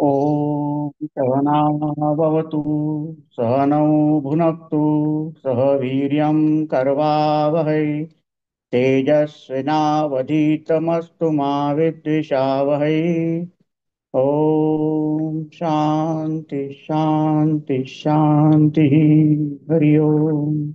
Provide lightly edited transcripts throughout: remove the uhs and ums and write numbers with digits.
ॐ सहनाववतु सहनौ भुनक्तु सह वीर्यं करवावहै तेजस्विनावधीतमस्तु मा विद्विषावहै। ॐ शान्ति शान्ति शान्तिः। हरि ओम्।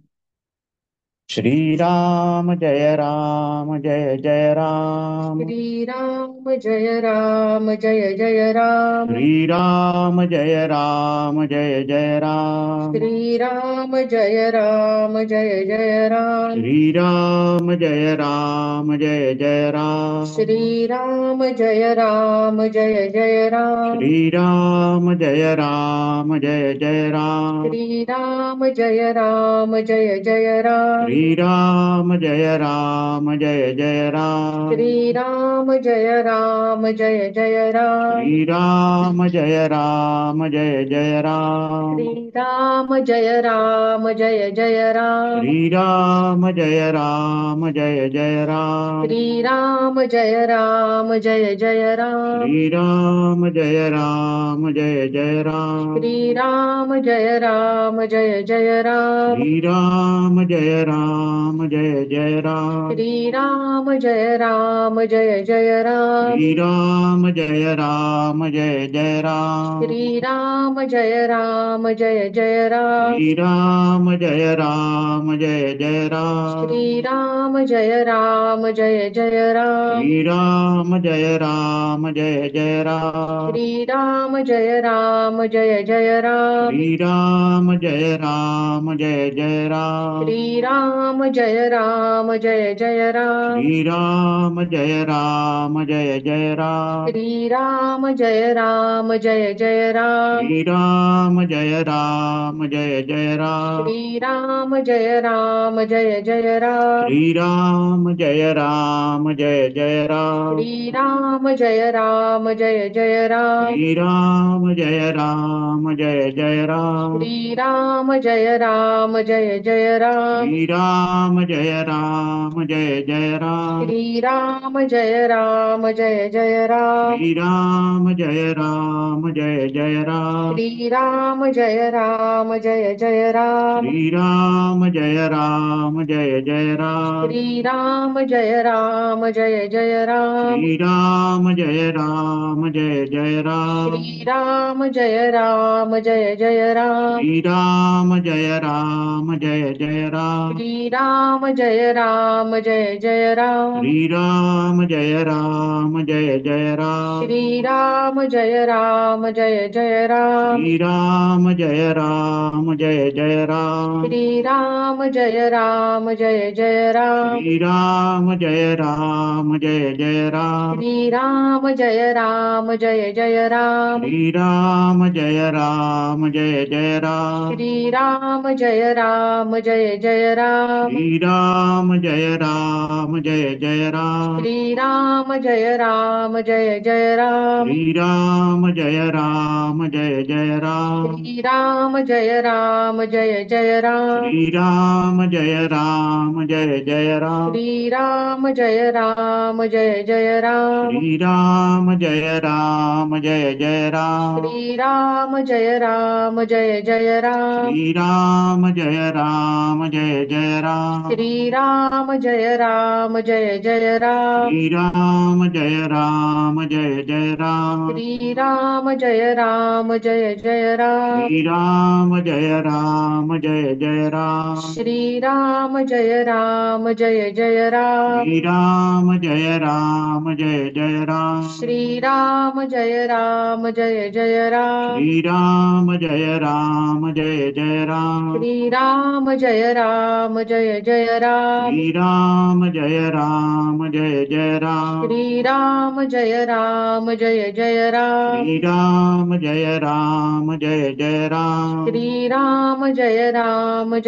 श्रीराम जय राम जय जय राम। श्री राम जय राम जय जय राम। श्रीराम जय राम जय जय राम। श्री राम जय राम जय जय राम। श्रीराम जय राम जय जय राम। श्री राम जय राम जय जय राम। श्रीराम जय राम जय जय राम। श्री राम जय राम जय जय राम। श्रीराम जय राम जय जय राम। श्री राम जय राम जय जय राम। श्रीराम जय राम जय जय राम। श्री राम जय राम जय जय राम। श्रीराम जय राम जय जय राम। श्री राम जय राम जय जय राम। श्रीराम जय राम जय जय राम। श्री राम जय राम जय जय राम। श्रीराम जय राम जय जय राम। श्री राम जय राम जय जय राम। श्रीराम जय राम जय जय राम। श्री राम जय राम जय जय राम। श्रीराम जय राम जय जय राम। श्री राम जय राम जय जय राम। श्रीराम जय राम जय जय राम। श्री राम जय राम जय जय राम। श्रीराम जय राम जय जय राम। श्री राम जय राम जय जय राम। श्रीराम जय राम जय जय राम। श्री राम जय राम जय जय राम। श्रीराम जय राम जय जय राम। श्री राम जय राम जय जय राम। श्रीराम जय राम जय जय राम। श्री राम जय राम जय जय राम। श्रीराम जय राम जय जय राम। श्री राम जय राम जय जय राम। श्रीराम जय राम जय जय राम। श्री राम जय राम जय जय राम। श्रीराम जय राम जय जय राम। श्री राम जय राम जय जय राम। श्रीराम जय राम जय जय राम। श्री राम जय राम जय जय राम। श्रीराम जय राम जय जय राम। श्री राम जय राम जय जय राम। श्रीराम जय राम जय जय राम। श्री राम जय राम जय जय राम। श्रीराम जय राम जय जय राम। श्री राम जय राम जय जय राम। श्रीराम जय राम जय जय राम। श्री राम जय राम जय जय राम। श्रीराम जय राम जय जय राम। श्री राम जय राम जय जय राम। श्रीराम जय राम जय जय राम। श्री राम जय राम जय जय राम। श्रीराम जय राम जय जय राम। श्री राम जय राम जय जय राम। श्रीराम जय राम जय जय राम। श्री राम जय राम जय जय राम। श्रीराम जय राम जय जय राम। श्री राम जय राम जय जय राम। श्रीराम जय राम जय जय राम। श्री राम जय राम जय जय राम। श्रीराम जय राम जय जय राम। श्री राम जय राम जय जय राम। श्रीराम जय राम जय जय राम। श्री राम जय राम जय जय राम। श्रीराम जय राम जय जय राम। श्री राम जय राम जय जय राम। श्रीराम जय राम जय जय राम। श्री राम जय राम जय जय राम। श्रीराम जय राम जय जय राम। श्री राम जय राम जय जय राम। श्रीराम जय राम जय जय राम। श्री राम जय राम जय जय राम। श्रीराम जय राम जय जय राम। श्री राम जय राम जय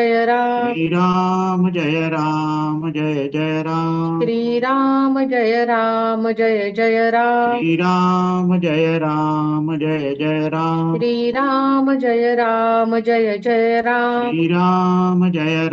जय राम। श्रीराम जय राम जय जय राम। श्री राम जय राम जय जय राम। श्रीराम जय राम जय जय राम। श्री राम जय राम जय जय राम। श्रीराम जय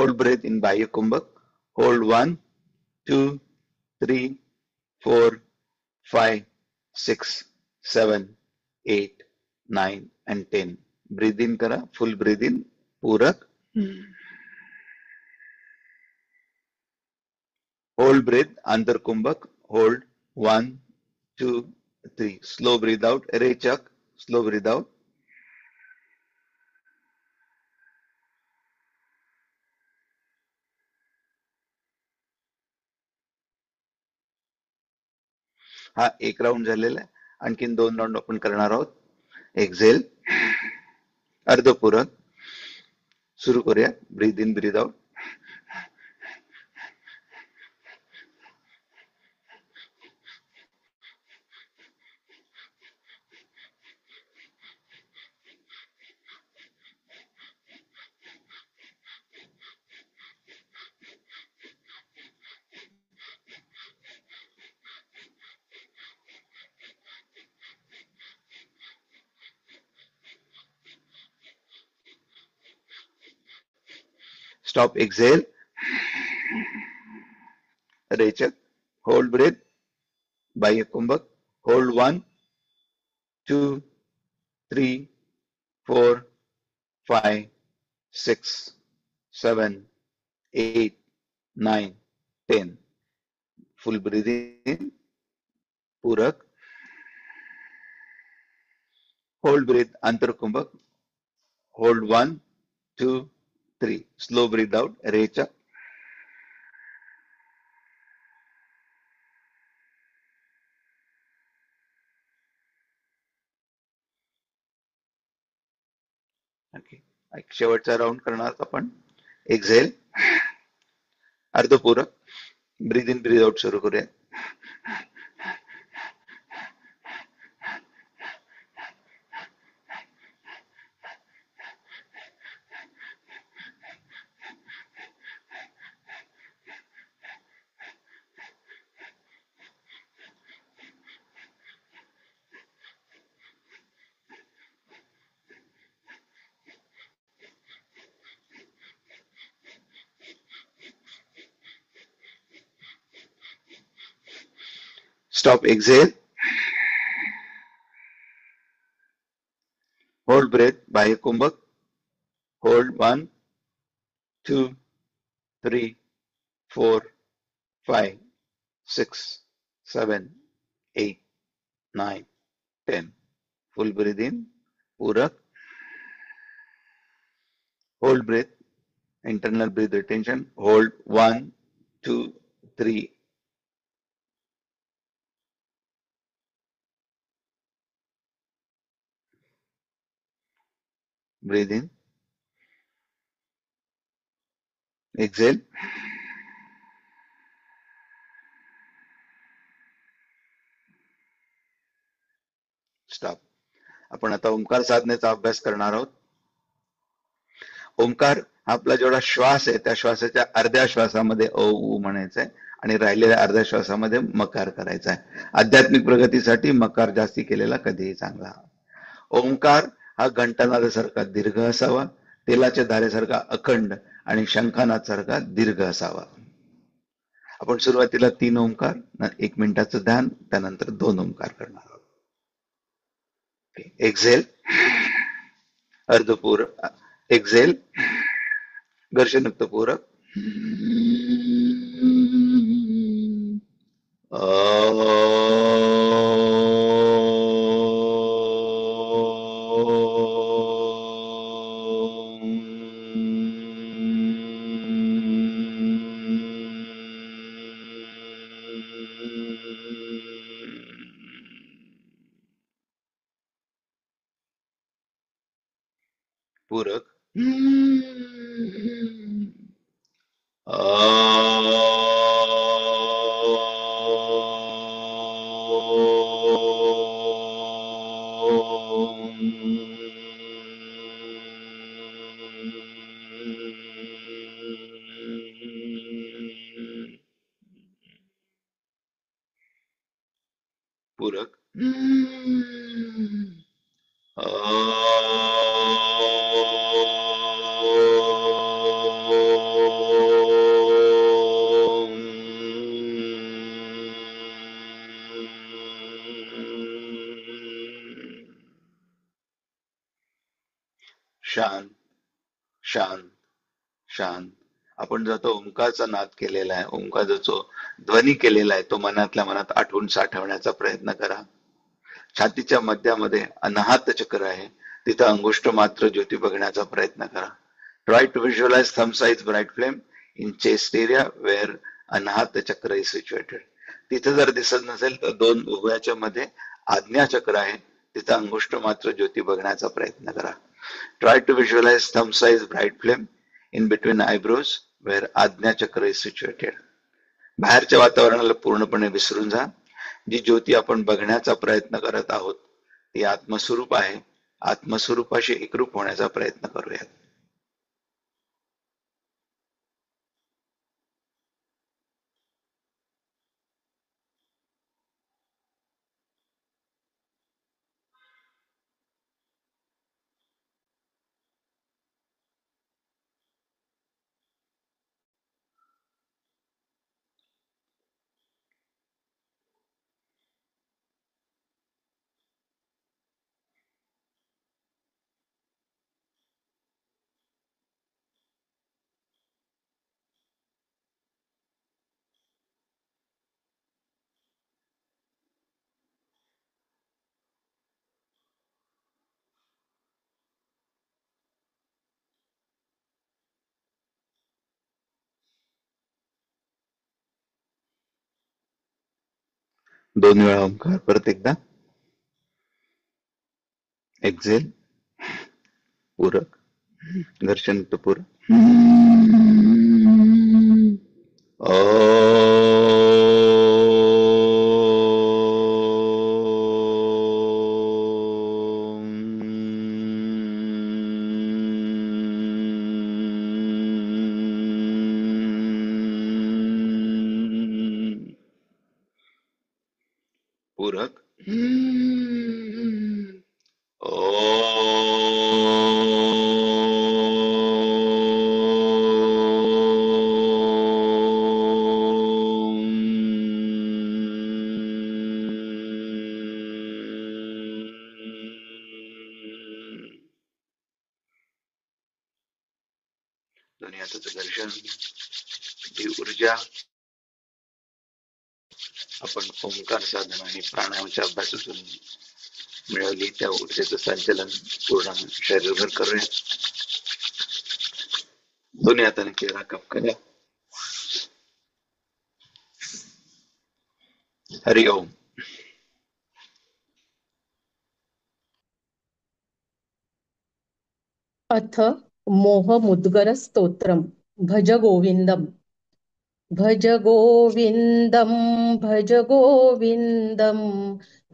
Hold breath in Bahya Kumbhak. Hold 1, 2, 3, 4, 5, 6, 7, 8, 9 and 10. Breathe in करा. Full breathe in. Purak. Hold breath. Antar Kumbhak. Hold 1, 2, 3. Slow breathe out. Rechak. Slow breathe out. हा एक राऊंड झालेला आहे. आणखीन 2 राऊंड आपण करणार आहोत. एक्झेल. अर्धपूरक. सुरू करूया. ब्रीद in breathe out. Stop. Exhale. Rechak. Hold breath. Bahya Kumbhak. Hold 1, 2, 3, 4, 5, 6, 7, 8, 9, 10. Full breathing. Purak. Hold breath. Antar Kumbhak. Hold 1, 2, 3. Slow breathe out. Rechak. Okay. एक शेवटचा राऊंड करणार आहोत आपण. एक्झेल. अर्धपूरक. ब्रीद इन ब्रीद आउट सुरू करूया. Stop. Exhale. Hold breath. Bahya Kumbhak. Hold 1, 2, 3, 4, 5, 6, 7, 8, 9, 10. Full breathe in. Purak. Hold breath. Internal breath retention. Hold 1, 2, 3. Breathe in. Exhale. Stop. आपण आता ओंकार साधनेचा अभ्यास करणार आहोत. ओंकार आपला जेवढा श्वास आहे त्या श्वासाच्या अर्ध्या श्वासामध्ये अ उ म्हणायचं आहे आणि राहिलेल्या अर्ध्या श्वासामध्ये मकार करायचा आहे. आध्यात्मिक प्रगतीसाठी मकार जास्ती केलेला कधीही चांगला. ओंकार हा घंटानादासारखा दीर्घ असावा, तेलाच्या धारेसारखा अखंड आणि शंखानाद सारखा दीर्घ असावा. आपण सुरुवातीला 3 ओंकार, 1 मिनिटाचं ध्यान, त्यानंतर 2 ओंकार करणार आहोत. एक्झेल. अर्धपूर. एक्झेल. घर्षणयुक्त पूरक. पूरक. पूरक. शांत शांत शांत. आपण जो तो ओंकारचा नाद केलेला आहे, ओंकारचा जो ध्वनी केलेला आहे, तो मनातल्या मनात आठवून साठवण्याचा प्रयत्न करा. छातीच्या मध्यामध्ये अनाहत चक्र आहे, तिथं अंगुष्ठ मात्र ज्योती बघण्याचा प्रयत्न करा. Try to visualise thumb size bright flame in chest area where Anahata chakra is situated. तिथं जर दिसत नसेल तर दोन उभयाच्या मध्ये आज्ञा चक्र आहे, तिथं अंगुष्ठ मात्र ज्योती बघण्याचा प्रयत्न करा. Try to visualise thumb size bright flame in between eyebrows where Ajna chakra is situated. बाहेरच्या वातावरणाला पूर्णपणे विसरून जा. जी ज्योती आपण बघण्याचा प्रयत्न करत आहोत ती आत्मस्वरूप आहे. आत्मस्वरूपाशी एकरूप होण्याचा प्रयत्न करूयात. दोन वेळा ओंकार, परत एकदा एक्झेल, पूरक, घर्षणयुक्त पूरक. पूरक. दुनियाचं घर्षण, ती ऊर्जा आपण ओंकार साधना आणि प्राणायामाच्या अभ्यासातून मिळवली, त्या ऊर्जेचं संचलन पूर्ण शरीरभर करूया. दोन्ही हाताने चेहरा कप करा. हरि ओम. अथ मोहमुद्गर स्तोत्रम. भज गोविंदम. भज गोविंदम भज गोविंदम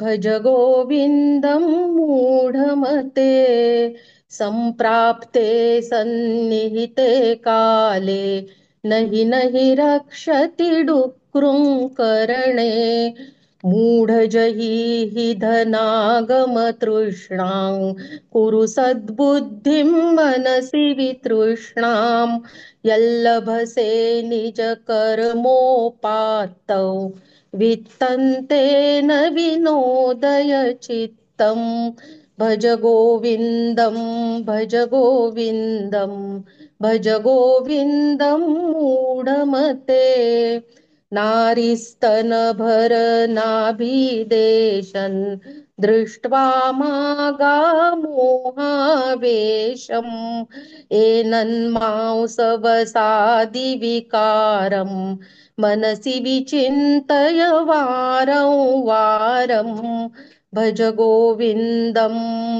भज गोविंदम मूढमते. संप्राप्ते सन्निहिते काले नहि नहि रक्षति डुक्रुं करणे. मूढजहि हि धनागमतृष्णां कुरु सद्बुद्धिं मनसि वितृष्णाम्. यल्लभसे निज कर्मोपात्तौ वित्तन्तेन विनोदय चित्तम्. भज गोविन्दं भज गोविन्दं भज गोविन्दं मूढमते. नारीस्तनभर नाभिदेशन् दृष्ट्वा मागामोहावेशम्. एनन्मांसवसादिविकारं मनसि विचिन्तय वारं वारं. भज गोविन्दं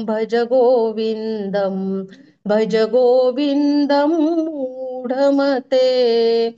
भज गोविन्दं भज गोविन्दं मूढमते.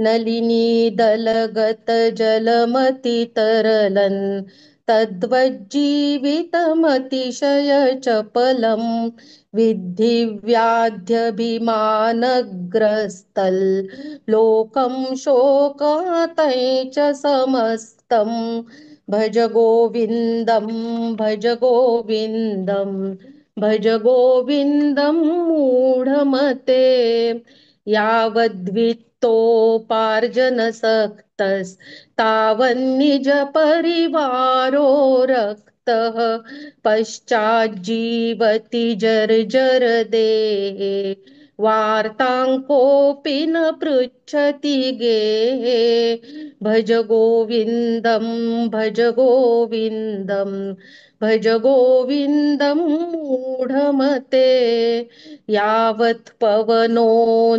नलिनीदलगत जलमतितरलन् तद्वज्जीवितमतिशयचपलम्. विद्धि व्याध्यभिमानग्रस्तल् लोकं शोकातैः च समस्तम्. भज गोविन्दं भज गोविन्दं भज गोविन्दं मूढमते. यावद्वित्तोपार्जनसक्तस्तावन्निज परिवारो सक्तः पश्चाज्जीवति जर्जर देहे वार्तां कोऽपि न पृच्छति गेहे भज गोविन्दं भज गोविन्दं भज गोविन्दं मूढमते यावत् पवनो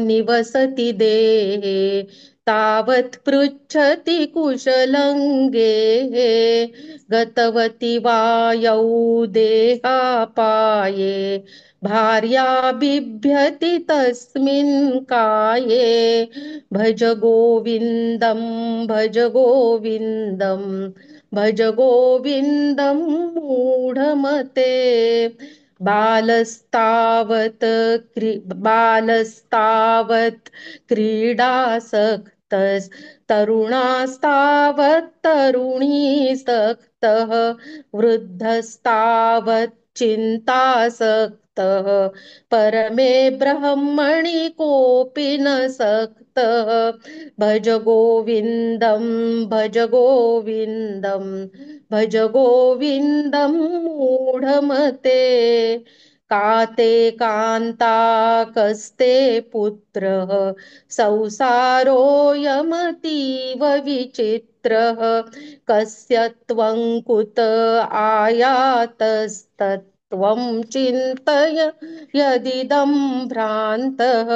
निवसति देहे तावत् पृच्छति कुशलं गेहे गतवती वायौ देहापाये भार्या बिभ्यति तस्मिन् काये भज गोविन्दं भज गोविन्दं भज गोविन्दं मूढमते बालस्तावत् क्रीडासक्तस्तरुणास्तावत् तरुणीसक्तः वृद्धस्तावत् चिन्तासक्तः परमे ब्रह्मणि कोऽपि न सक्तः भज गोविन्दं भज गोविन्दं भज गोविन्दं मूढमते काते कान्ता कस्ते पुत्रः संसारोऽयमतीव विचित्रः कस्य त्वं कुत आयातस्तत्त्वं चिन्तय यदिदं भ्रान्तः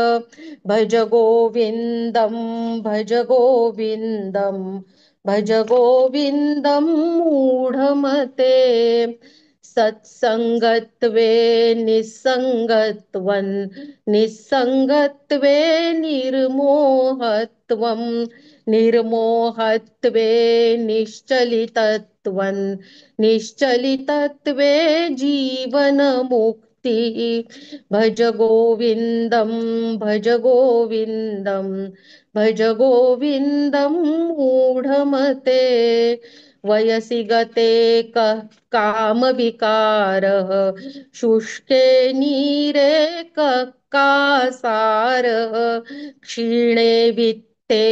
भज गोविन्दं भज गोविन्दं भज गोविन्दं मूढमते सत्संगत्वे निस्संगत्वं निस्संगत्वे निर्मोहत्वं निर्मोहत्वे निश्चलितत्वं निश्चलितत्वे जीवनमुक्तिः भज गोविन्दं भज गोविन्दं भज गोविन्दं मूढमते वयसि गते कः कामविकारः शुष्के नीरे कः कासारः क्षीणे वित्ते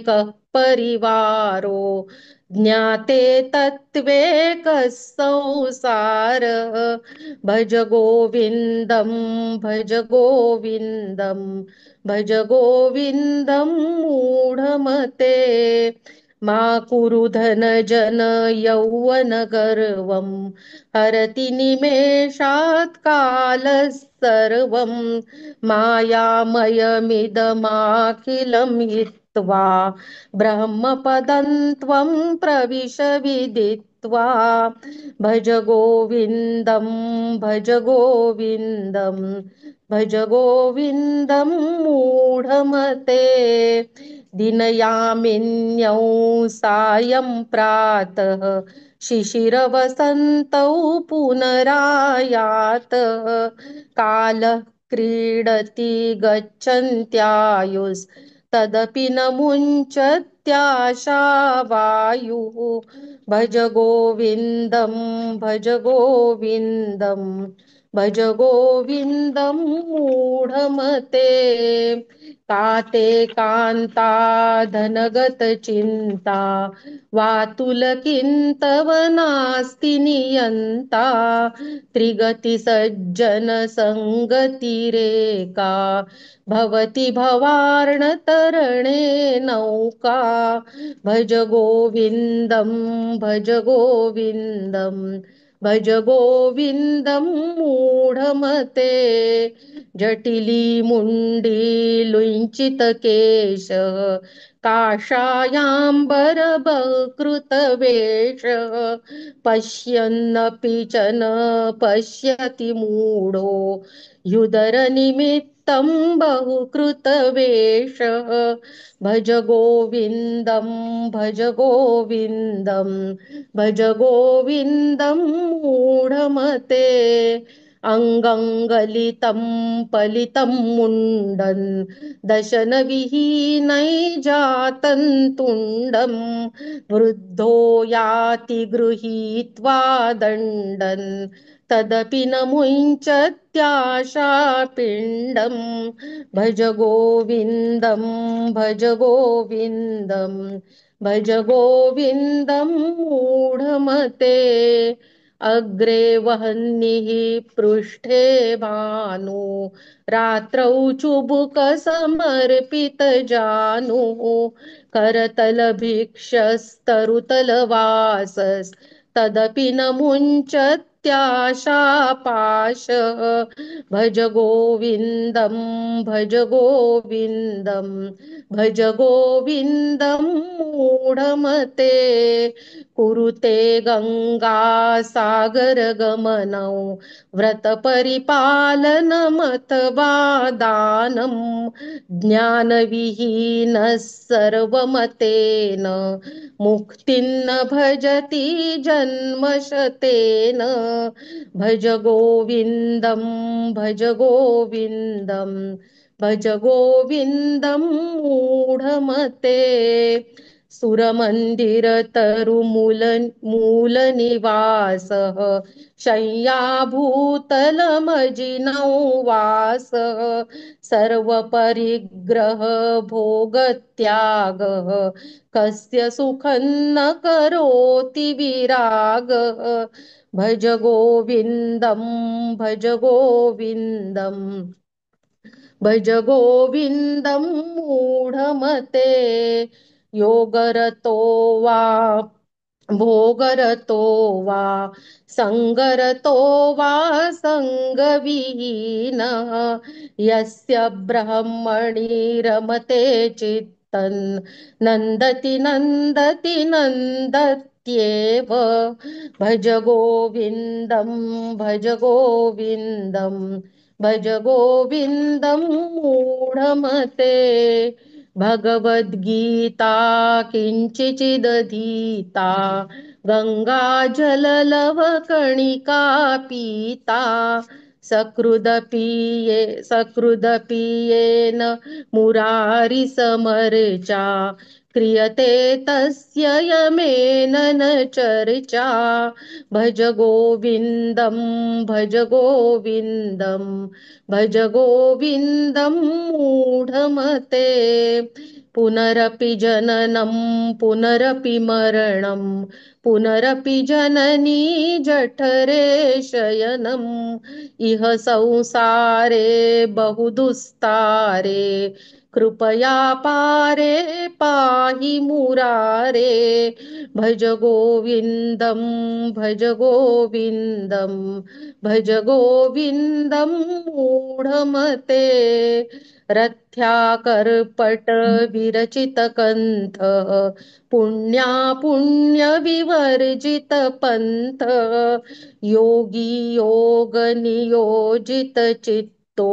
कः परिवारो ज्ञाते तत्त्वे कः संसारः भज गोविन्दं भज गोविन्दं भज गोविन्दं मूढमते मा कुरु धनजन यौवन गर्वं हरति निमेषात् कालः सर्वं मायामयमिदमाखिलं हित्वा ब्रह्मपदं त्वं प्रविश विदित्वा भज गोविन्दं भज गोविन्दं भज गोविन्दं मूढमते दिनयामिन्यौ सायं प्रातः शिशिरवसन्तौ पुनरायातः कालः क्रीडति गच्छन्त्यायुस्तदपि न मुञ्चत्याशावायुः भज गोविन्दं भज गोविन्दं भज गोविन्दं मूढमते काते कान्ता धनगतचिन्ता वातुलकिन्तव नास्ति नियन्ता त्रिगतिसज्जनसङ्गतिरेका भवति भवार्णतरणे नौका भज गोविन्दं भज गोविन्दं भज गोविन्दं मूढमते जटिली मुण्डी लुञ्चितकेशः काषायाम्बरबकृतवेषः पश्यन्नपि च न पश्यति मूढो युदरनिमित्तं बहुकृतवेषः भज गोविन्दं भज गोविन्दं भज गोविन्दं मूढमते अङ्गङ्गलितं पलितं मुण्डन् दशनविहीनैर्जातं तुण्डं वृद्धो याति गृहीत्वा दण्डन् तदपि न मुञ्चत्याशापिण्डं भज गोविन्दं भज गोविन्दं भज गोविन्दं मूढमते अग्रे वह्निः पृष्ठे भानु रात्रौ चुबुकसमर्पितजानुः करतलभिक्षस्तरुतलवासस्तदपि न मुञ्चत्याशापाशः भज गोविन्दं भज गोविन्दं भज गोविन्दं मूढमते कुरुते गंगा सागर गमनौ व्रतपरिपालनमथवा दानं ज्ञानविहीनः सर्वमतेन मुक्तिं न भजति जन्मशतेन भज गोविन्दं भज गोविन्दं भज गोविन्दं मूढमते सुरमन्दिरतरुमूलनिवासः शय्याभूतलमजिनौ वासः सर्वपरिग्रह भोगत्यागः कस्य सुखं न करोति विरागः भज गोविन्दं भज गोविन्दं भज गोविन्दं मूढमते योगरतो वा भोगरतो वा संगरतो वा संगविहीनः यस्य ब्रह्मणि रमते चित्तं नन्दति नन्दति नन्दत्येव भज गोविन्दं भज गोविन्दं भज गोविन्दं मूढमते भगवद्गीता किञ्चिचिदधीता गङ्गाजललवकणिका पीता सकृदपि येन मुरारिसमर्चा क्रियते तस्य यमेन न चर्चा भज गोविन्दं भज गोविन्दं भज गोविन्दं मूढमते पुनरपि जननं पुनरपि मरणं पुनरपि जननी जठरे शयनम् इह संसारे बहुदुस्तारे कृपया पारे पाहि मुरारे भज गोविन्दं भज गोविन्दं भज गोविन्दं मूढमते रथ्याकर्पट विरचित कंथ पुण्या पुण्य विवर्जित पंथ योगी योग नियोजित चित्तो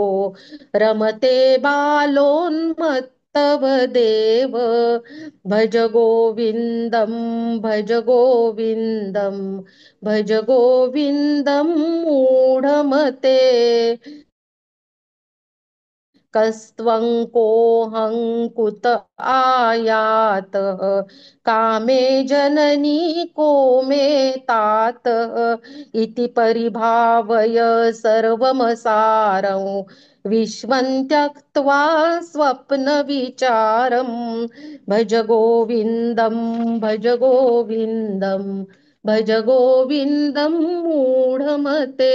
रमते बालोन्मत्तवदेव भज गोविन्दं भज गोविन्दं भज गोविन्दं मूढमते कस्त्वं कोऽहं कुत आयातः कामे जननी को मे तातः इति परिभावय सर्वमसारं विश्वं त्यक्त्वा स्वप्नविचारं भज गोविन्दं भज गोविन्दं भज गोविन्दं मूढमते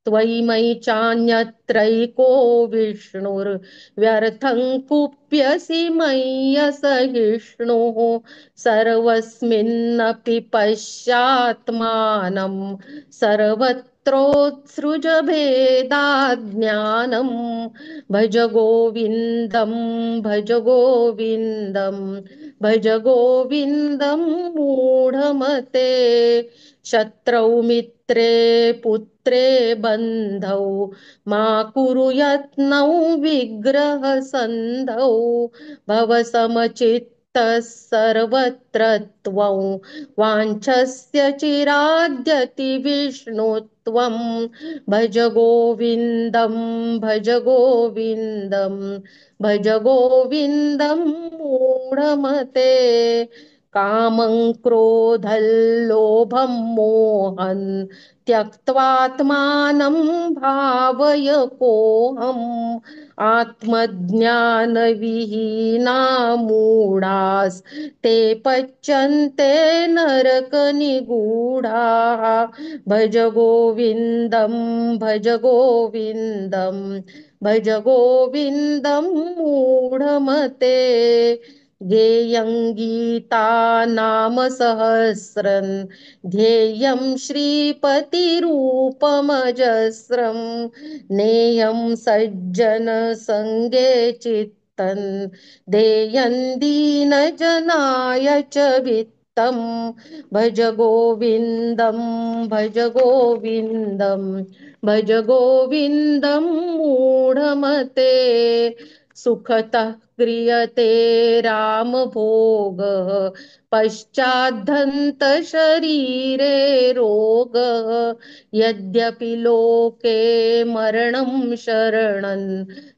त्वयि मयि चान्यत्रैको विष्णुर्व्यर्थं कुप्यसि मय्यसहिष्णुः सर्वस्मिन्नपि पश्यात्मानं सर्वत्रोत्सृज भेदाज्ञानं भज गोविन्दं भज गोविन्दं भज गोविन्दं मूढमते शत्रौ मित्रे पुत्रे बन्धौ मा कुरु यत्नौ विग्रहसन्धौ भव समचित्तः सर्वत्र त्वं वाञ्छस्य चिराद्यति विष्णुत्वं भज गोविन्दं भज गोविन्दं भज गोविन्दं मूढमते कामं क्रोधं लोभं मोहं त्यक्त्वात्मानं भावय कोऽहम् आत्मज्ञानविहीना मूढास्ते पच्यन्ते नरकनिगूढाः भज गोविन्दं भज गोविन्दं भज गोविन्दं मूढमते ध्येयं गीता नाम सहस्रं ध्येयं श्रीपतिरूपमजस्रं नेयं सज्जनसङ्गे चित्तं देयं दीनजनाय च वित्तं भज गोविन्दं भज गोविन्दं भज गोविन्दं मूढमते सुखतः क्रियते रामभोगः पश्चाद्धन्तशरीरे रोगः यद्यपि लोके मरणं शरणं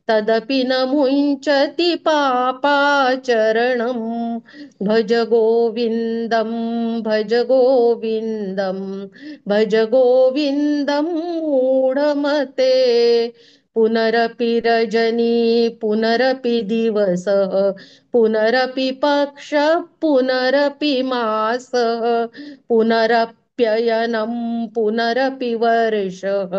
तदपि न मुञ्चति पापाचरणं भज गोविन्दं भज गोविन्दं भज गोविन्दं मूढमते पुनरपि रजनी पुनरपि दिवसः पुनरपि पक्षः पुनरपि मासः पुनरप्ययनं पुनरपि वर्षः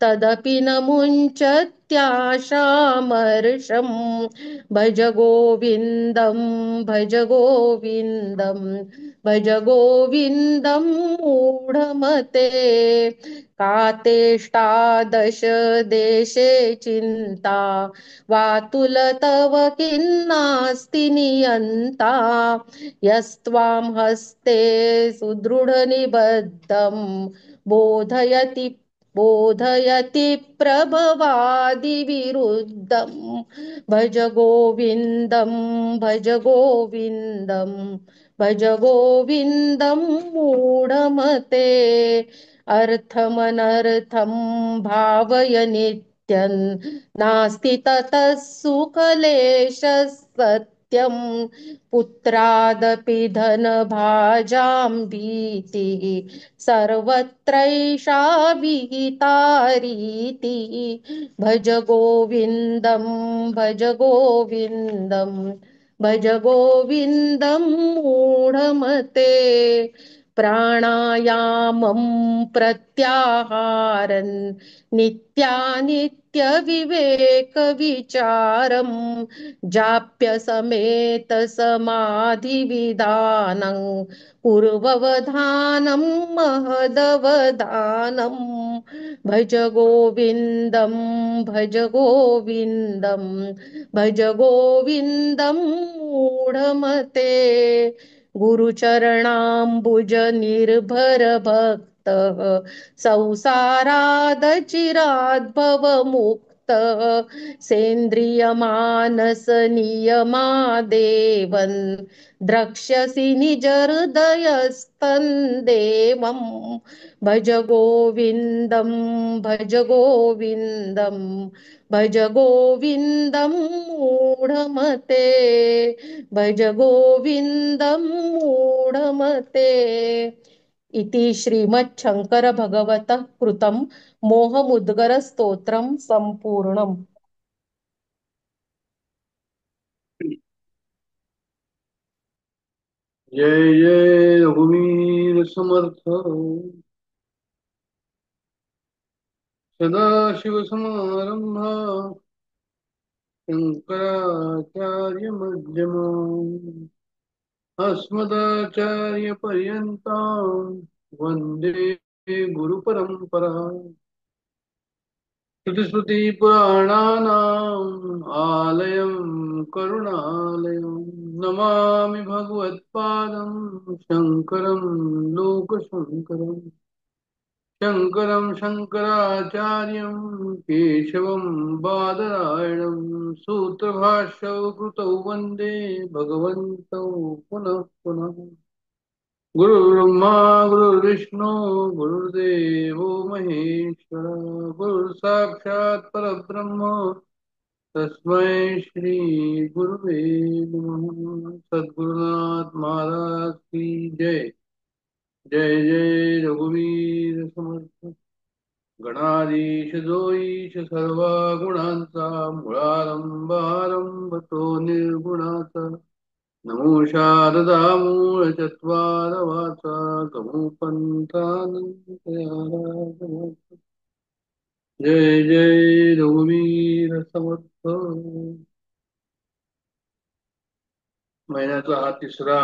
तदपि न मुञ्चत्याशामर्षं भज गोविन्दं भज गोविन्दं भज गोविन्दं मूढमते कातेष्टादश देशे चिन्ता वातुल तव किन्नास्ति नियन्ता यस्त्वां हस्ते सुदृढनिबद्धं बोधयति बोधयति प्रभवादिविरुद्धं भज गोविन्दं भज गोविन्दं भज गोविन्दं मूढमते अर्थमनर्थं भावय नित्यं नास्ति ततः सुखलेशः सत्यं पुत्रादपि धनभाजां भीतिः सर्वत्रैषा विहिता रीतिः भज गोविन्दं भज गोविन्दं भज गोविन्दं मूढमते प्राणायामं प्रत्याहारं नित्यानित्यविवेकविचारं जाप्यसमेतसमाधिविधानं पूर्ववधानं महदवधानं भज गोविन्दं भज गोविन्दं भज गोविन्दं मूढमते गुरुचरणाम्बुज निर्भर भक्तः संसारादचिराद्भव मुक्तः सेन्द्रियमानस नियमादेवन् द्रक्ष्यसि निज हृदयस्थं देवं भज गोविन्दं भज गोविन्दं भज गोविन्दं मूढमते भज गोविन्दं मूढमते इति श्रीमच्छङ्कर भगवतः कृतं मोहमुद्गर स्तोत्रं सम्पूर्णम्। जय जय रघुवीर समर्थ सदाशिव समारंभा शंकराचार्य मध्यमाम् अस्मदाचार्य पर्यन्ताम् वन्दे गुरुपरम्परा श्रुतिस्मृतिपुराणानाम् आलयं करुणालयं नमामि भगवत्पादं शङ्करं लोकशङ्करम् शङ्करं शङ्कराचार्यं केशवं बादरायणं सूत्रभाष्यौ कृतौ वन्दे भगवन्तौ पुनः पुनः गुरुर्ब्रह्मा गुरुर्विष्णु गुरुर्देवो महेश्वर गुरुः साक्षात् परब्रह्म तस्मै श्री गुरुवे नमः. सद्गुरुनाथ महाराज की जय. जय जय रघुवीर समर्थ. गणाधीश जो ईश सर्व गुणांचा, मुळारंभ आरंभ तो निर्गुणाचा. नमो शारदा मूळ चत्वार वाचा, गमो पंथानंतयाराधनाचा. जय जय रघुवीर समर्थ. महिन्याचा हा तिसरा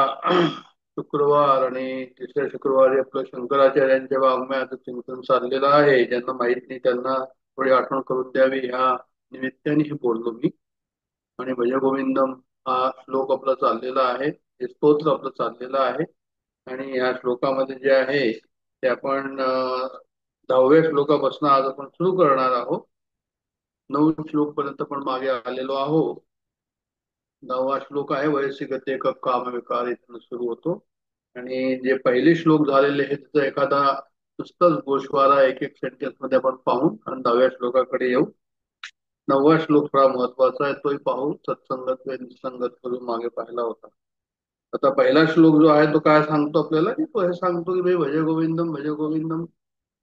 शुक्रवार आणि तिसऱ्या शुक्रवारी आपलं शंकराचार्यांच्या वाङ्मयाचं चिंतन चाललेलं आहे. ज्यांना माहित नाही त्यांना थोडी आठवण करून द्यावी ह्या निमित्ताने हे बोललो मी. आणि भज गोविंदम हा श्लोक आपला चाललेला आहे, हे स्तोत्र आपलं चाललेलं आहे. आणि ह्या श्लोकामध्ये जे आहे ते आपण 10व्या श्लोकापासून आज आपण सुरू करणार आहोत. 9 श्लोक पर्यंत आपण मागे आलेलो आहोत. 9वा श्लोक आहे वयसी गते काम विकार, इथून सुरू होतो. आणि जे पहिले श्लोक झालेले आहेत त्याचा एखादा नुसताच गोषवारा एक एक सेंटेन्स मध्ये आपण पाहू आणि 10व्या श्लोकाकडे येऊ. 9वा श्लोक थोडा महत्वाचा आहे, तोही पाहू. सत्संगत व निसंगत करून मागे पाहिला होता. आता पहिला श्लोक जो आहे तो काय सांगतो आपल्याला, की तो हे सांगतो की भाई भज गोविंदम भज गोविंदम.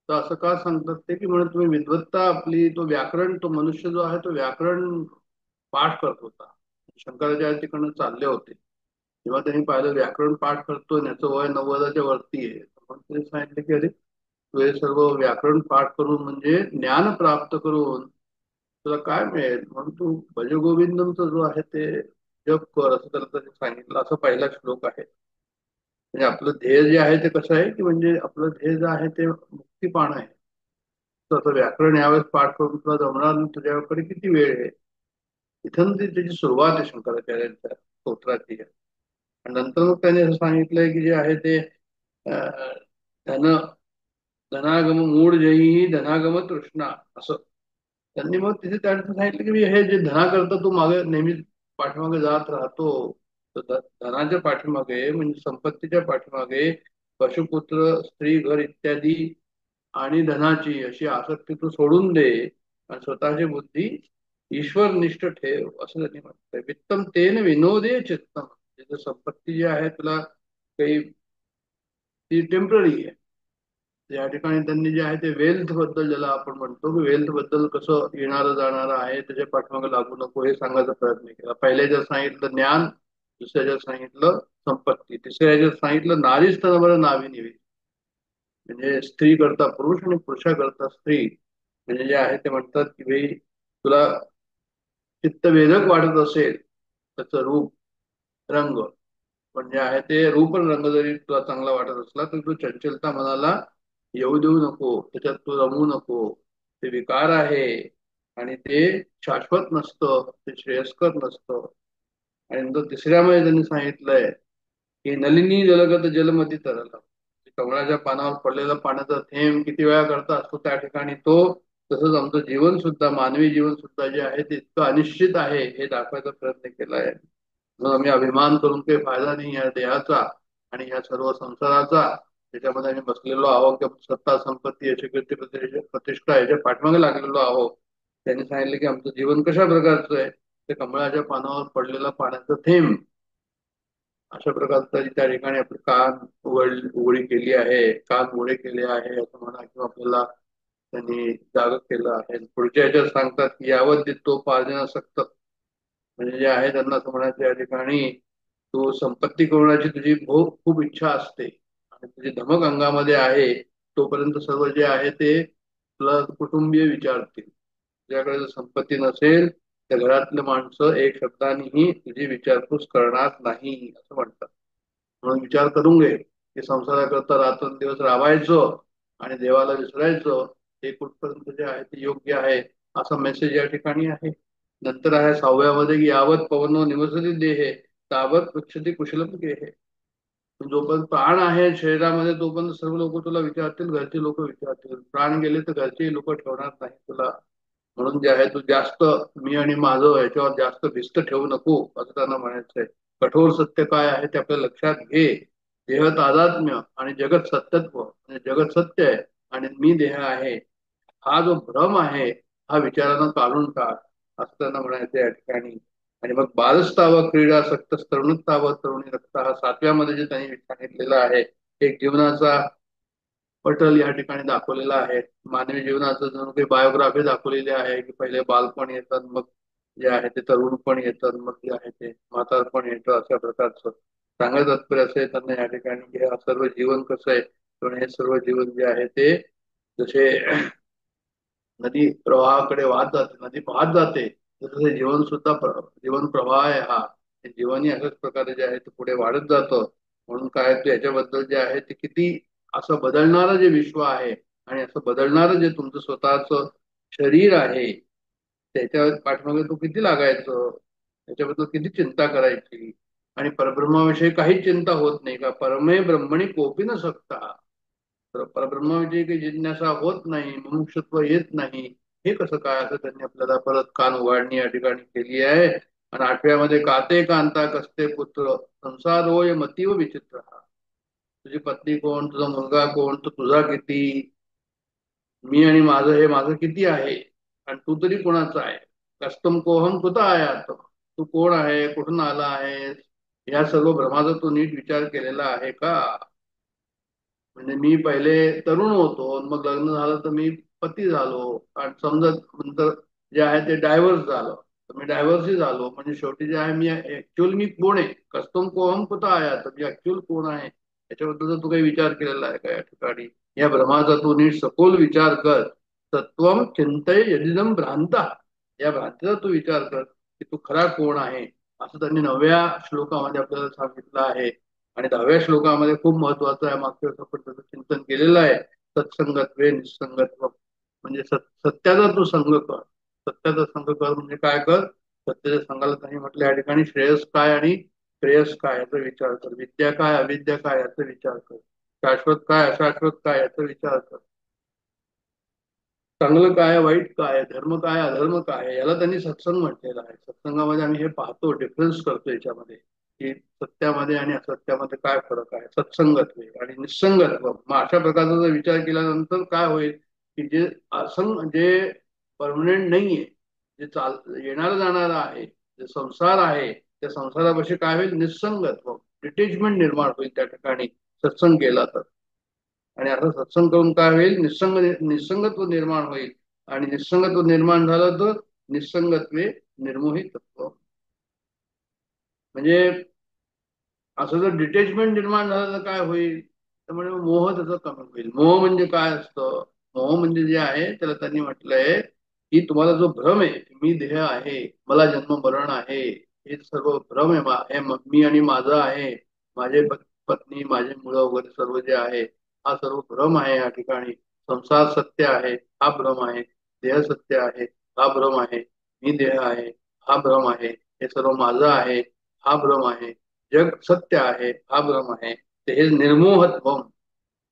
तर असं का सांगतात ते, की म्हणून तुम्ही विद्वत्ता आपली, तो व्याकरण, तो मनुष्य जो आहे तो व्याकरण पाठ करत होता. शंकराचार्य तिकडनं चालले होते तेव्हा त्यांनी पाहिलं व्याकरण पाठ करतोय, याचं वय 90च्या वरती आहे. म्हणून त्यांनी सांगितलं की अरे तू हे सर्व व्याकरण पाठ करून म्हणजे ज्ञान प्राप्त करून तुला काय मिळेल, म्हणून तू भजगोविंदमचा जो आहे ते जप कर, असं त्याला त्यांनी सांगितलं. असं पहिला श्लोक आहे. म्हणजे आपलं ध्येय जे आहे ते कसं आहे, की म्हणजे आपलं ध्येय जे आहे ते मुक्ती पाहणं आहे. तर असं व्याकरण यावेळेस पाठ करून तुला जमणार नाही, तुझ्याकडे किती वेळ आहे. इथून त्याची सुरुवात आहे शंकराचार्यांच्या स्तोत्राची. आणि नंतर मग त्याने असं सांगितलंय की जे आहे ते धन धनागम मूळ जयी धनागम तृष्णा, असं त्यांनी मग तिथे त्या सांगितलं की हे जे धना करता तू मागे नेहमी पाठीमागे जात राहतो, तर धनाच्या पाठीमागे म्हणजे संपत्तीच्या पाठीमागे पशुपुत्र स्त्री घर इत्यादी आणि धनाची अशी आसक्ती तू सोडून दे आणि स्वतःची बुद्धी ईश्वरनिष्ठ ठेव, असं त्यांनी म्हटलंय. वित्तम तेन विनोदे चित्तम. संपत्ती जी आहे तुला काही ती टेम्पररी आहे. या ठिकाणी त्यांनी जे आहे ते वेल्थ बद्दल, ज्याला आपण म्हणतो की वेल्थ बद्दल कसं येणारं जाणारं आहे त्याच्या पाठीमागे लागू नको हे सांगायचा प्रयत्न केला. पहिल्या ज्यात सांगितलं ज्ञान, दुसऱ्या ज्यात सांगितलं संपत्ती, तिसऱ्या ज्यात सांगितलं नारी स्तनवर नावी निवे, म्हणजे स्त्री करता पुरुष आणि पुरुषा करता स्त्री. म्हणजे जे आहे ते म्हणतात की भाई तुला चित्तवेधक वाटत असेल त्याचं रूप रंग, पण जे आहे ते रूप आणि रंग जरी तुला चांगला वाटत असला तरी तू चंचलता मनाला येऊ देऊ नको, त्याच्यात तू रमू नको. ते विकार आहे आणि ते शाश्वत नसतं, ते श्रेयस्कर नसतं. आणि नंतर तिसऱ्यामध्ये त्यांनी सांगितलंय की नलिनी जलगत जलमती तरला, कमळाच्या पानावर पडलेला पाण्याचा थेंब किती वेळा करता असतो त्या ठिकाणी तो, तसंच आमचं जीवन सुद्धा, मानवी जीवन सुद्धा जे आहे ते इतकं अनिश्चित आहे हे दाखवायचा प्रयत्न केलाय. म्हणून आम्ही अभिमान करून काही फायदा नाही या देहाचा आणि या सर्व संसाराचा, त्याच्यामध्ये आम्ही बसलेलो आहोत की सत्ता संपत्ती याची कीर्ती प्रतिष्ठा याच्या पाठीमागे लागलेलो आहोत. त्यांनी सांगितलं की आमचं जीवन कशा प्रकारचं आहे, ते कमळाच्या पानावर पडलेला पाण्याचा थेंब अशा प्रकारचं त्या ठिकाणी आपले कान उघडी केली आहे, कान मोडे केले आहे असं म्हणा, किंवा आपल्याला त्यांनी जाग केलं आहे. पुढच्या ह्याच्यात सांगतात की यावत तो पार्जन सक्त, म्हणजे जे आहे त्यांना असं म्हणायचं या ठिकाणी तू संपत्ती कमवण्याची तुझी खूप इच्छा असते आणि तुझी धमक अंगामध्ये आहे तोपर्यंत सर्व जे आहे ते तुला कुटुंबीय विचारतील. तुझ्याकडे जर संपत्ती नसेल त्या घरातले माणसं एक शब्दानेही तुझी विचारपूस करणार नाही असं म्हणतात. म्हणून विचार करून घे की संसाराकरता रात्रंदिवस राबायचं आणि देवाला विसरायचं हे कुठपर्यंत जे आहे ते योग्य आहे, असा मेसेज या ठिकाणी आहे. नंतर आहे 6व्यामध्ये की यावत पवनो निवसती देहे तावत पृच्छती कुशलम गेहे. जोपर्यंत प्राण आहे शरीरामध्ये तोपर्यंत सर्व लोक तुला विचारतील, घरचे लोक विचारतील. प्राण गेले तर घरचे लोक ठेवणार नाही तुला. म्हणून जे आहे तू जास्त मी आणि माझं याच्यावर जास्त भिस्त ठेवू नको असं त्यांना म्हणायचंय. कठोर सत्य काय आहे ते आपल्या लक्षात घे. देह तादात्म्य आणि जगत सत्यत्व, म्हणजे जगत सत्य आहे आणि मी देह आहे, हा जो भ्रम आहे हा विचारानं काढून टाक. असं त्यांना म्हणायचं या ठिकाणी. आणि मग बालस्ताव क्रीडा सक्त तरुणताव तरुणी रक्त हा 7व्यामध्ये जे त्यांनी सांगितलेलं आहे एक जीवनाचा पटल या ठिकाणी दाखवलेला आहे. मानवी जीवनाचं जणू काही बायोग्राफी दाखवलेली आहे की पहिले बालपण येतात, मग जे आहे ते तरुणपण येतात, मग जे आहे ते म्हातारपण येतं. अशा प्रकारचं सांगायचं तात्पर्य असं आहे त्यांना या ठिकाणी की हे सर्व जीवन कसं आहे, पण हे सर्व जीवन जे आहे ते जसे नदी प्रवाहाकडे वाहत जाते, नदी वाहत जाते, तसं हे जीवन सुद्धा जीवन प्रवाह आहे हा. हे जीवनही अशाच प्रकारे जे आहे ते पुढे वाढत जातं. म्हणून काय ते याच्याबद्दल जे आहे ते किती असं बदलणारं जे विश्व आहे आणि असं बदलणारं जे तुमचं स्वतःच शरीर आहे त्याच्या पाठीमागे तू किती लागायचं, त्याच्याबद्दल किती चिंता करायची. आणि परब्रह्माविषयी काहीच चिंता होत नाही का? परमे ब्रह्मणी कोपी न सकता. तर परब्रह्माविषयी काही जिज्ञासा होत नाही, मुमुक्षुत्व येत नाही. हे कसं काय? असं त्यांनी आपल्याला परत कान उघडणी या ठिकाणी केली आहे. आणि 8व्यामध्ये काते कांता कसते पुत्र संसारोय मतीव विचित्र. तुझी पत्नी कोण, तुझा मुलगा कोण, तो तुझा किती, मी आणि माझं हे माझं किती आहे, आणि तू तरी कोणाचा आहे. कस्तम कोहम कुठं आयात, तू कोण आहे, कुठून आला आहेस, या सर्व भ्रमाचा तू नीट विचार केलेला आहे का? म्हणजे मी पहिले तरुण होतो, मग लग्न झालं तर मी पती झालो, आणि समजा नंतर जे आहे ते डायव्हर्स झालं, तर मी डायव्हर्सही झालो. म्हणजे शेवटी जे आहे मी ऍक्च्युअल मी कोण आहे, कस्तम कोहम कुठं आयात, मी ऍक्च्युअल कोण आहे याच्याबद्दल तू काही विचार केलेला आहे का या ठिकाणी? या भ्रमाचा तू नीट सखोल विचार कर. तत्वम चिंतय यदिदम भ्रांता, या भ्रांतीचा तू विचार कर की तू खरा कोण आहे. असं त्यांनी 9व्या श्लोकामध्ये आपल्याला सांगितलं आहे. आणि 10व्या श्लोकामध्ये खूप महत्वाचं आहे, मागच्या वेळेस आपण त्याचं चिंतन केलेलं आहे. सत्संगत्वे निसंगत्व, म्हणजे सत्याचा तू संग कर. सत्याचा संग कर म्हणजे काय कर? सत्याच्या संघाला त्यांनी म्हटलं या ठिकाणी श्रेयस काय आणि प्रेयस काय याचा विचार कर. विद्या काय अविद्या काय याचा विचार कर. शाश्वत काय अशाश्वत काय याचा विचार कर. चांगलं काय वाईट काय, धर्म काय अधर्म काय, याला त्यांनी सत्संग म्हटलेलं आहे. सत्संगामध्ये आम्ही हे पाहतो, डिफरन्स करतो याच्यामध्ये की सत्यामध्ये आणि असत्यामध्ये काय फरक आहे. सत्संगत्व आणि निसंगत्व. मग अशा प्रकारचा जर विचार केल्यानंतर काय होईल की जे असंग, जे परमनंट नाहीये, जे येणारं जाणारं आहे, जे संसार आहे, त्या संसारापाशी काय होईल? निसंगत्व, डिटेचमेंट निर्माण होईल त्या ठिकाणी सत्संग केला तर. आणि असं सत्संग करून काय होईल? निसंगत्व निर्माण होईल. आणि निसंगत्व निर्माण झालं तर निसंगत्वे निर्मोहितत्व, म्हणजे असं जर डिटॅचमेंट निर्माण झालं तर काय होईल? त्यामुळे मोह त्याचा कमी होईल. मोह म्हणजे काय असतं? मोह म्हणजे जे आहे त्याला त्यांनी म्हटलंय की तुम्हाला जो भ्रम आहे, मी देह आहे, मला जन्म मरण आहे, हे सर्व भ्रम आहे. मी आणि माझं आहे, माझे पत्नी, माझे मुलं वगैरे सर्व जे आहे, हा सर्व भ्रम आहे या ठिकाणी. संसार सत्य आहे, हा भ्रम आहे. देह सत्य आहे, हा भ्रम आहे. मी देह आहे, हा भ्रम आहे. हे सर्व माझं आहे, हा भ्रम आहे. जग सत्य आहे, हा भ्रम आहे. ते हे निर्मोहत्व,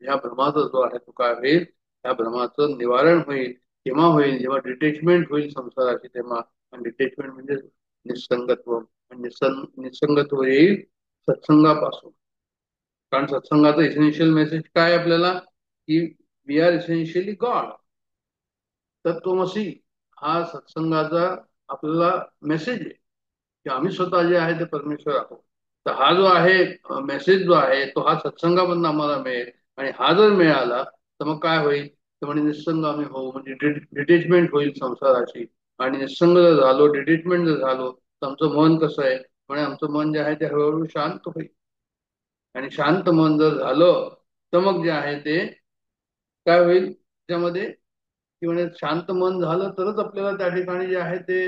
या भ्रमाचा जो आहे तो काय होईल? त्या भ्रमाचं निवारण होईल. केव्हा होईल? जेव्हा डिटॅचमेंट होईल संसाराची, तेव्हा. आणि डिटॅचमेंट म्हणजे निसंगत्व. निसंगत्व येईल सत्संगापासून. कारण सत्संगाचं इसेन्शियल मेसेज काय आपल्याला? की वी आर इसेन्शियली गॉड. तत्वमसी हा सत्संगाचा आपल्याला मेसेज आहे की आम्ही स्वतः जे आहे ते परमेश्वर आहोत. तर हा जो आहे मेसेज जो आहे तो हा सत्संगामधून आम्हाला मिळेल. आणि हा जर मिळाला तर मग काय होईल? तर म्हणजे निसंग आम्ही होऊ, म्हणजे डिटॅचमेंट होईल संसाराची. आणि निसंग जर झालो, डिटॅचमेंट जर झालो, तर आमचं मन कसं आहे? म्हणजे आमचं मन जे आहे ते हळूहळू शांत होईल. आणि शांत मन जर झालं तर मग जे आहे ते काय होईल त्याच्यामध्ये, की म्हणजे शांत मन झालं तरच आपल्याला त्या ठिकाणी जे आहे ते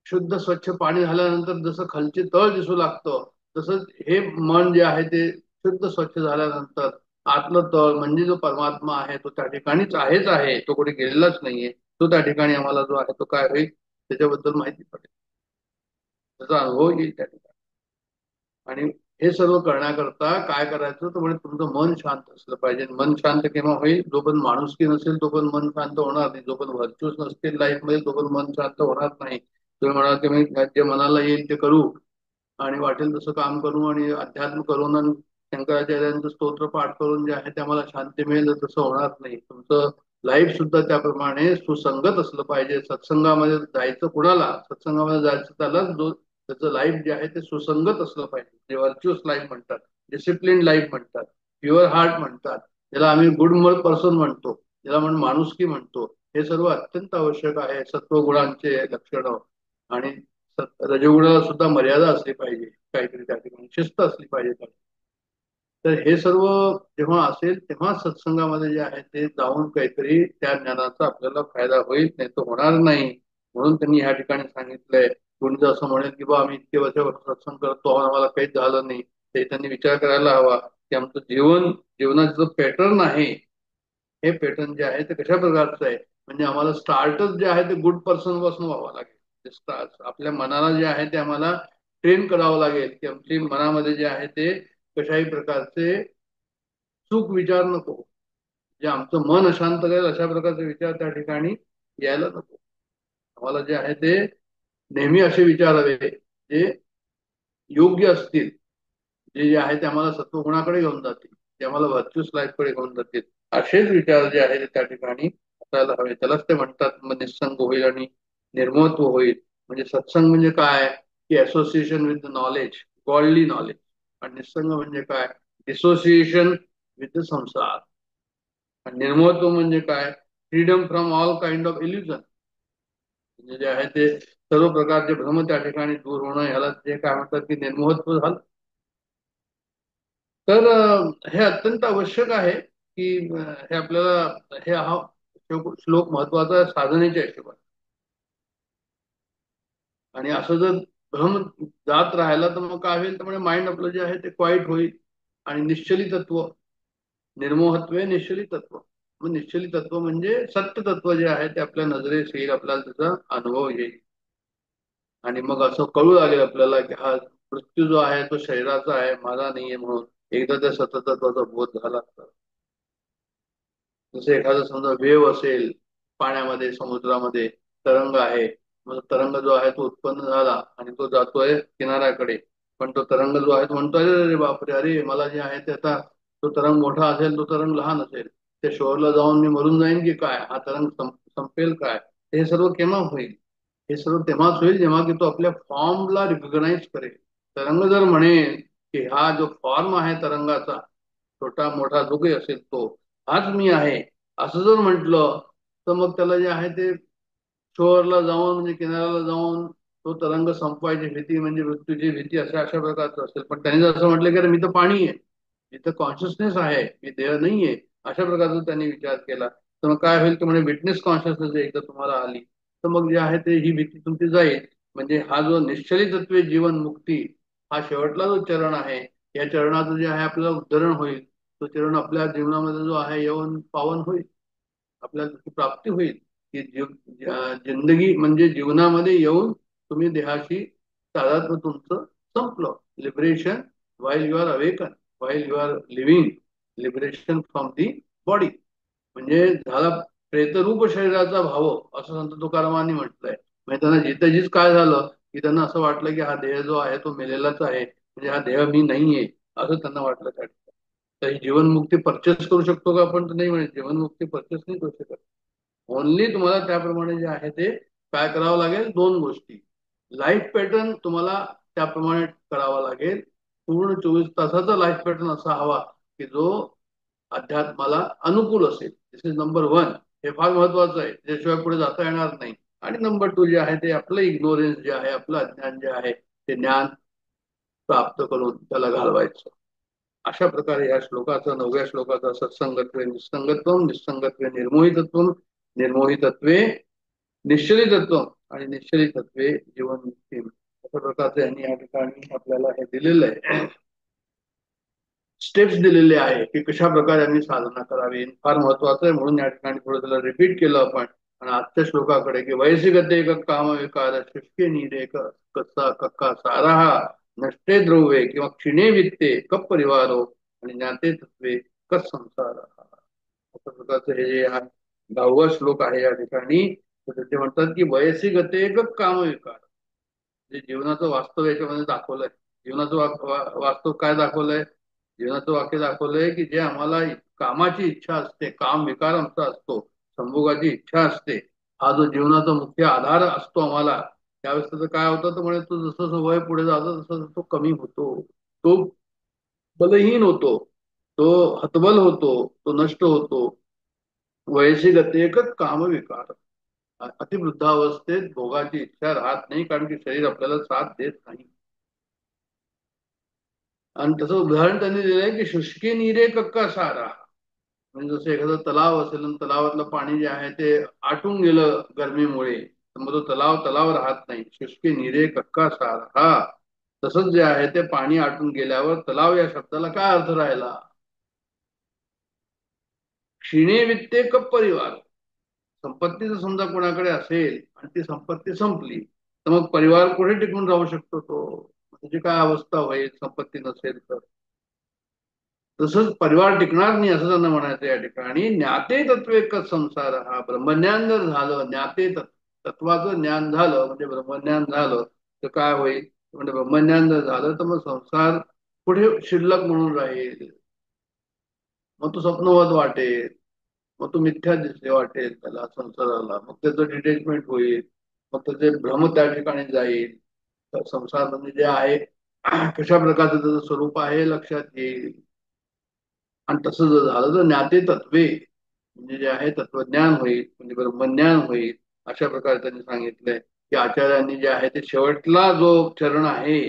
शुद्ध स्वच्छ पाणी झाल्यानंतर जसं खालचे तळ दिसू लागतं, तसंच हे मन जे आहे ते शुद्ध स्वच्छ झाल्यानंतर आतलं तळ म्हणजे जो परमात्मा आहे तो त्या ठिकाणीच आहेच आहे, तो कुठे गेलेलाच नाहीये. तो त्या ठिकाणी आम्हाला जो आहे तो काय होईल त्याच्याबद्दल माहिती पडेल, त्याचा अनुभव येईल त्या ठिकाणी. आणि हे सर्व करण्याकरता काय करायचं तर म्हणजे तुमचं मन शांत असलं पाहिजे. मन शांत केव्हा होईल? जो पण माणुसकी नसेल तो पण मन शांत होणार नाही. जो पण व्हर्च्युअस नसतील लाईफ मध्ये तो पण मन शांत होणार नाही. तुम्ही म्हणाल की मी जे मनाला येईल ते करू आणि वाटेल तसं काम करू आणि अध्यात्म करून आणि शंकराचार्यांचं स्तोत्र पाठ करून जे आहे ते आम्हाला शांती मिळेल, तसं होणार नाही. तुमचं लाईफ सुद्धा त्याप्रमाणे सुसंगत असलं पाहिजे. सत्संगामध्ये जायचं कुणाला, सत्संगामध्ये जायचं त्याला जो त्याचं लाईफ जे आहे ते सुसंगत असलं पाहिजे. जे व्हर्च्युअस लाईफ म्हणतात, डिसिप्लिन लाईफ म्हणतात, प्युअर हार्ट म्हणतात, ज्याला आम्ही गुड पर्सन म्हणतो, ज्याला म्हणून माणुसकी म्हणतो. हे सर्व अत्यंत आवश्यक आहे. सत्वगुणांचे लक्षण आणि रजोगुणाला सुद्धा मर्यादा असली पाहिजे, काहीतरी त्या ठिकाणी शिस्त असली पाहिजे. तर हे सर्व जेव्हा असेल तेव्हा सत्संगामध्ये जे आहे ते जाऊन काहीतरी त्या ज्ञानाचा आपल्याला फायदा होईल, नाही तर होणार नाही. म्हणून त्यांनी ह्या ठिकाणी सांगितलंय. कोणी जर असं म्हणेल की बा आम्ही इतके वर्ष सत्संग करतो आम्हाला काहीच झालं नाही, ते त्यांनी विचार करायला हवा की आमचं जीवनाचं जो पॅटर्न आहे, हे पॅटर्न जे आहे ते कशा प्रकारचं आहे. म्हणजे आम्हाला स्टार्टच जे आहे ते गुड पर्सन पासून व्हावं लागेल. आपल्या मनाला जे आहे ते आम्हाला ट्रेन करावं लागेल की आमची मनामध्ये जे आहे ते कशाही प्रकारचे चूक विचार नको. जे आमचं मन अशांत करेल अशा प्रकारचे विचार त्या ठिकाणी यायला नको. आम्हाला जे आहे ते नेहमी असे विचार हवे जे योग्य असतील, जे आहे ते आम्हाला सत्वगुणाकडे घेऊन जातील, ते आम्हाला व्हर्च्युअस लाईफकडे घेऊन जातील. असेच विचार जे आहे ते त्या ठिकाणी असायला हवे. त्यालाच ते म्हणतात मग निस्संग होईल आणि निर्मत्व होईल. म्हणजे सत्संग म्हणजे काय की association with the knowledge, godly knowledge. आणि निस्संग म्हणजे काय, डिसोसिएशन विथ द संसार. आणि निर्मत्व म्हणजे काय, freedom from all kind of illusion. म्हणजे जे आहे ते सर्व प्रकारचे भ्रम त्या ठिकाणी दूर होणं, ह्याला जे काय म्हणतात की निर्मोहत्व झालं. तर हे अत्यंत आवश्यक आहे की हे आपल्याला हे हा श्लोक महत्वाचा आहे साधनेच्या हिशोबाने. आणि असं जर भ्रम जात राहिला तर मग काय होईल, तर म्हणजे माइंड आपलं जे आहे ते क्वाईट होईल. आणि निश्चली तत्व, निर्मोहत्वे निश्चली तत्व. मग निश्चली तत्व म्हणजे सत्य तत्व जे आहे ते आपल्या नजरेस येईल, आपल्याला त्याचा अनुभव येईल. आणि मग असं कळू लागेल आपल्याला की हा मृत्यू जो आहे तो शरीराचा आहे, माझा नाहीये. म्हणून एकदा त्या सततत्वाचा बोध झाला तर, जसं एखादं समजा वेव असेल पाण्यामध्ये, समुद्रामध्ये तरंग आहे, मग तरंग जो आहे तो उत्पन्न झाला आणि तो जातोय किनाऱ्याकडे. पण तो तरंग जो आहे तो म्हणतोय अरे बापरे, अरे मला जे आहे ते आता, तो तरंग मोठा असेल तो तरंग लहान असेल, त्या शोरला जाऊन मी मरून जाईन की काय, हा तरंग संपेल काय. हे सर्व केव्हा होईल, हे सर्व तेव्हाच होईल जेव्हा की तो आपल्या फॉर्मला रिकॉग्नाइज करेल. तरंग जर म्हणेल की हा जो फॉर्म आहे तरंगाचा, छोटा मोठा जो काही असेल तो हाच मी आहे, असं जर म्हटलं तर मग त्याला जे आहे ते शोअरला जाऊन म्हणजे किनाऱ्याला जाऊन तो तरंग संपवायची भीती म्हणजे मृत्यूची भीती अशा अशा प्रकारचं असेल. पण त्यांनी जर असं म्हटलं की अरे मी तर पाणी आहे, मी तर कॉन्शियसनेस आहे, मी देह नाहीये, अशा प्रकारचा त्यांनी विचार केला, तर मग काय होईल की म्हणजे विटनेस कॉन्शियसनेस एकदा तुम्हाला आली तर मग जे आहे ते ही भीती तुमची जाईल. म्हणजे हा जो निश्चली तत्वे जीवन मुक्ती हा शेवटला जो चरण आहे, या चरणाचं जे आहे आपल्याला उद्धरण होईल. तो चरण आपल्या जीवनामध्ये जो आहे येऊन पावन होईल, आपल्याला त्याची प्राप्ती होईल. की जिंदगी म्हणजे जीवनामध्ये येऊन तुम्ही देहाशी तादात्म्य तुमचं संपलं. Liberation while you are awaken, while you are living, liberation from the body. म्हणजे झाला प्रेतरूप शरीराचा भाव, असं संत तुकारामांनी म्हटलंय. म्हणजे त्यांना जिथेजीच काय झालं की त्यांना असं वाटलं की हा देह जो आहे तो मेलेलाच आहे, म्हणजे हा देह मी नाहीये, असं त्यांना वाटलं. त्या ठिकाणी तर ही जीवनमुक्ती परचेस करू शकतो का आपण, तर नाही. म्हणजे जीवनमुक्ती परचेस नाही करू शकत. ओनली तुम्हाला त्याप्रमाणे जे आहे ते काय करावं लागेल, दोन गोष्टी. लाईफ पॅटर्न तुम्हाला त्याप्रमाणे करावा लागेल. पूर्ण 24 तासाचा लाईफ पॅटर्न असा हवा की जो अध्यात्माला अनुकूल असेल. दिस इज नंबर वन. हे फार महत्वाचं आहे, त्याशिवाय पुढे जाता येणार नाही. आणि नंबर टू जे आहे ते आपलं इग्नोरन्स जे आहे, आपलं अज्ञान जे आहे ते ज्ञान प्राप्त करून त्याला घालवायचं. अशा प्रकारे या श्लोकाचा, 9व्या श्लोकाचा सत्संगत्वे निस्संगत्व, निस्संगत्वे निर्मोहितत्व, निर्मोहितत्वे निश्चलितत्व आणि निश्चलितत्वे जीवनमुक्ती. अशा प्रकारचे यांनी या ठिकाणी आपल्याला हे दिलेलं आहे, स्टेप्स दिलेले आहे की कशा प्रकारे आम्ही साधना करावी. फार महत्वाचं आहे, म्हणून या ठिकाणी थोडं त्याला रिपीट केलं आपण. आणि आजच्या श्लोकाकडे की वैसिकते काम विकार शुष्के नीरे कसा कक्का सारा नष्टे द्रव्ये किंवा क्षीणे वित्ते कप परिवारो आणि ज्ञाते तत्वे कस संसार. अशा प्रकारचं हे जे 10वा श्लोक आहे या ठिकाणी, तर ते म्हणतात की वयसिकते काम विकार. जे जीवनाचं वास्तव याच्यामध्ये दाखवलंय. जीवनाचं वास्तव काय दाखवलंय, जीवनाचं वाक्य दाखवलंय की जे आम्हाला कामाची इच्छा असते, काम विकार आमचा असतो, भोगाची इच्छा असते, हा जो जीवनाचा मुख्य आधार असतो आम्हाला, त्यावेळेस त्याचं काय होतं तर म्हणे तो जसं जसं वय पुढे जातं तसं तो कमी होतो, तो बलहीन होतो, तो हतबल होतो, तो नष्ट होतो. वयसी गतेकच कामविकार. अतिवृद्धावस्थेत भोगाची इच्छा राहत नाही, कारण की शरीर आपल्याला साथ देत नाही. आणि तसं उदाहरण त्यांनी दिलंय की शुष्की नीरे कक्का सारा. म्हणजे जसं एखादा तलाव असेल आणि तलावातलं पाणी जे आहे ते आटून गेलं गरमीमुळे, तर मग तो तलाव राहत नाही. शुष्की नीरे कक्का सारा, हा तसंच जे आहे ते पाणी आटून गेल्यावर तलाव या शब्दाला काय अर्थ राहिला? क्षीणे वित्ते कप परिवार. संपत्ती जर समजा कोणाकडे असेल आणि ती संपत्ती संपली, तर मग परिवार कुठे टिकून राहू शकतो तो? त्याची काय अवस्था होईल संपत्ती नसेल तर? तसंच परिवार टिकणार नाही असं त्यांना म्हणायचं या ठिकाणी. ज्ञाते तत्व एकच संसार, हा ब्रह्मज्ञान जर झालं, ज्ञाते तत्वाचं ज्ञान झालं म्हणजे ब्रह्मज्ञान झालं, तर काय होईल म्हणजे ब्रह्मज्ञान जर झालं तर मग संसार पुढे शिल्लक म्हणून राहील. मग तो स्वप्नवत वाटेल, मग तो मिथ्या दिसले वाटेल त्याला संसाराला, मग त्याचं डिटॅचमेंट होईल, मग त्याचे भ्रम त्या ठिकाणी जाईल. तर संसार म्हणजे जे आहे कशा प्रकारचं त्याचं स्वरूप आहे लक्षात येईल. आणि तसं जर झालं तर ज्ञाते तत्वे म्हणजे जे आहे तत्वज्ञान होईल, म्हणजे ब्रह्मज्ञान होईल. अशा प्रकारे त्यांनी सांगितलंय की आचार्यांनी जे आहे ते शेवटला जो चरण आहे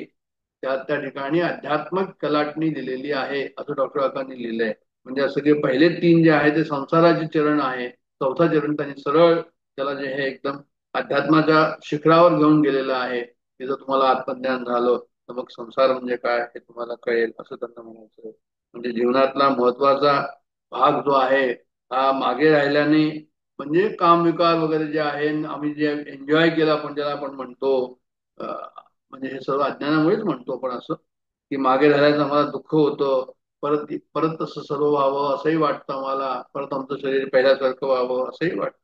त्या ठिकाणी अध्यात्मक कलाटणी दिलेली आहे असं डॉक्टर काकांनी लिहिलंय. म्हणजे असं की पहिले तीन जे आहे ते संसाराचे चरण आहे, चौथा चरण त्यांनी सरळ त्याला जे आहे एकदम अध्यात्माच्या शिखरावर घेऊन गेलेलं आहे की जर तुम्हाला आत्मज्ञान झालं तर मग संसार म्हणजे काय हे तुम्हाला कळेल असं त्यांना म्हणायचं. म्हणजे जीवनातला महत्वाचा भाग जो आहे हा मागे राहिल्याने, म्हणजे काम विकार वगैरे जे आहे आम्ही जे एन्जॉय केलं आपण ज्याला आपण म्हणतो, म्हणजे हे सर्व अज्ञानामुळेच म्हणतो आपण असं की मागे राहिल्याचं आम्हाला दुःख होतं, परत परत तसं सर्व व्हावं असंही वाटतं आम्हाला, परत आमचं शरीर पहिल्यासारखं व्हावं असंही वाटतं.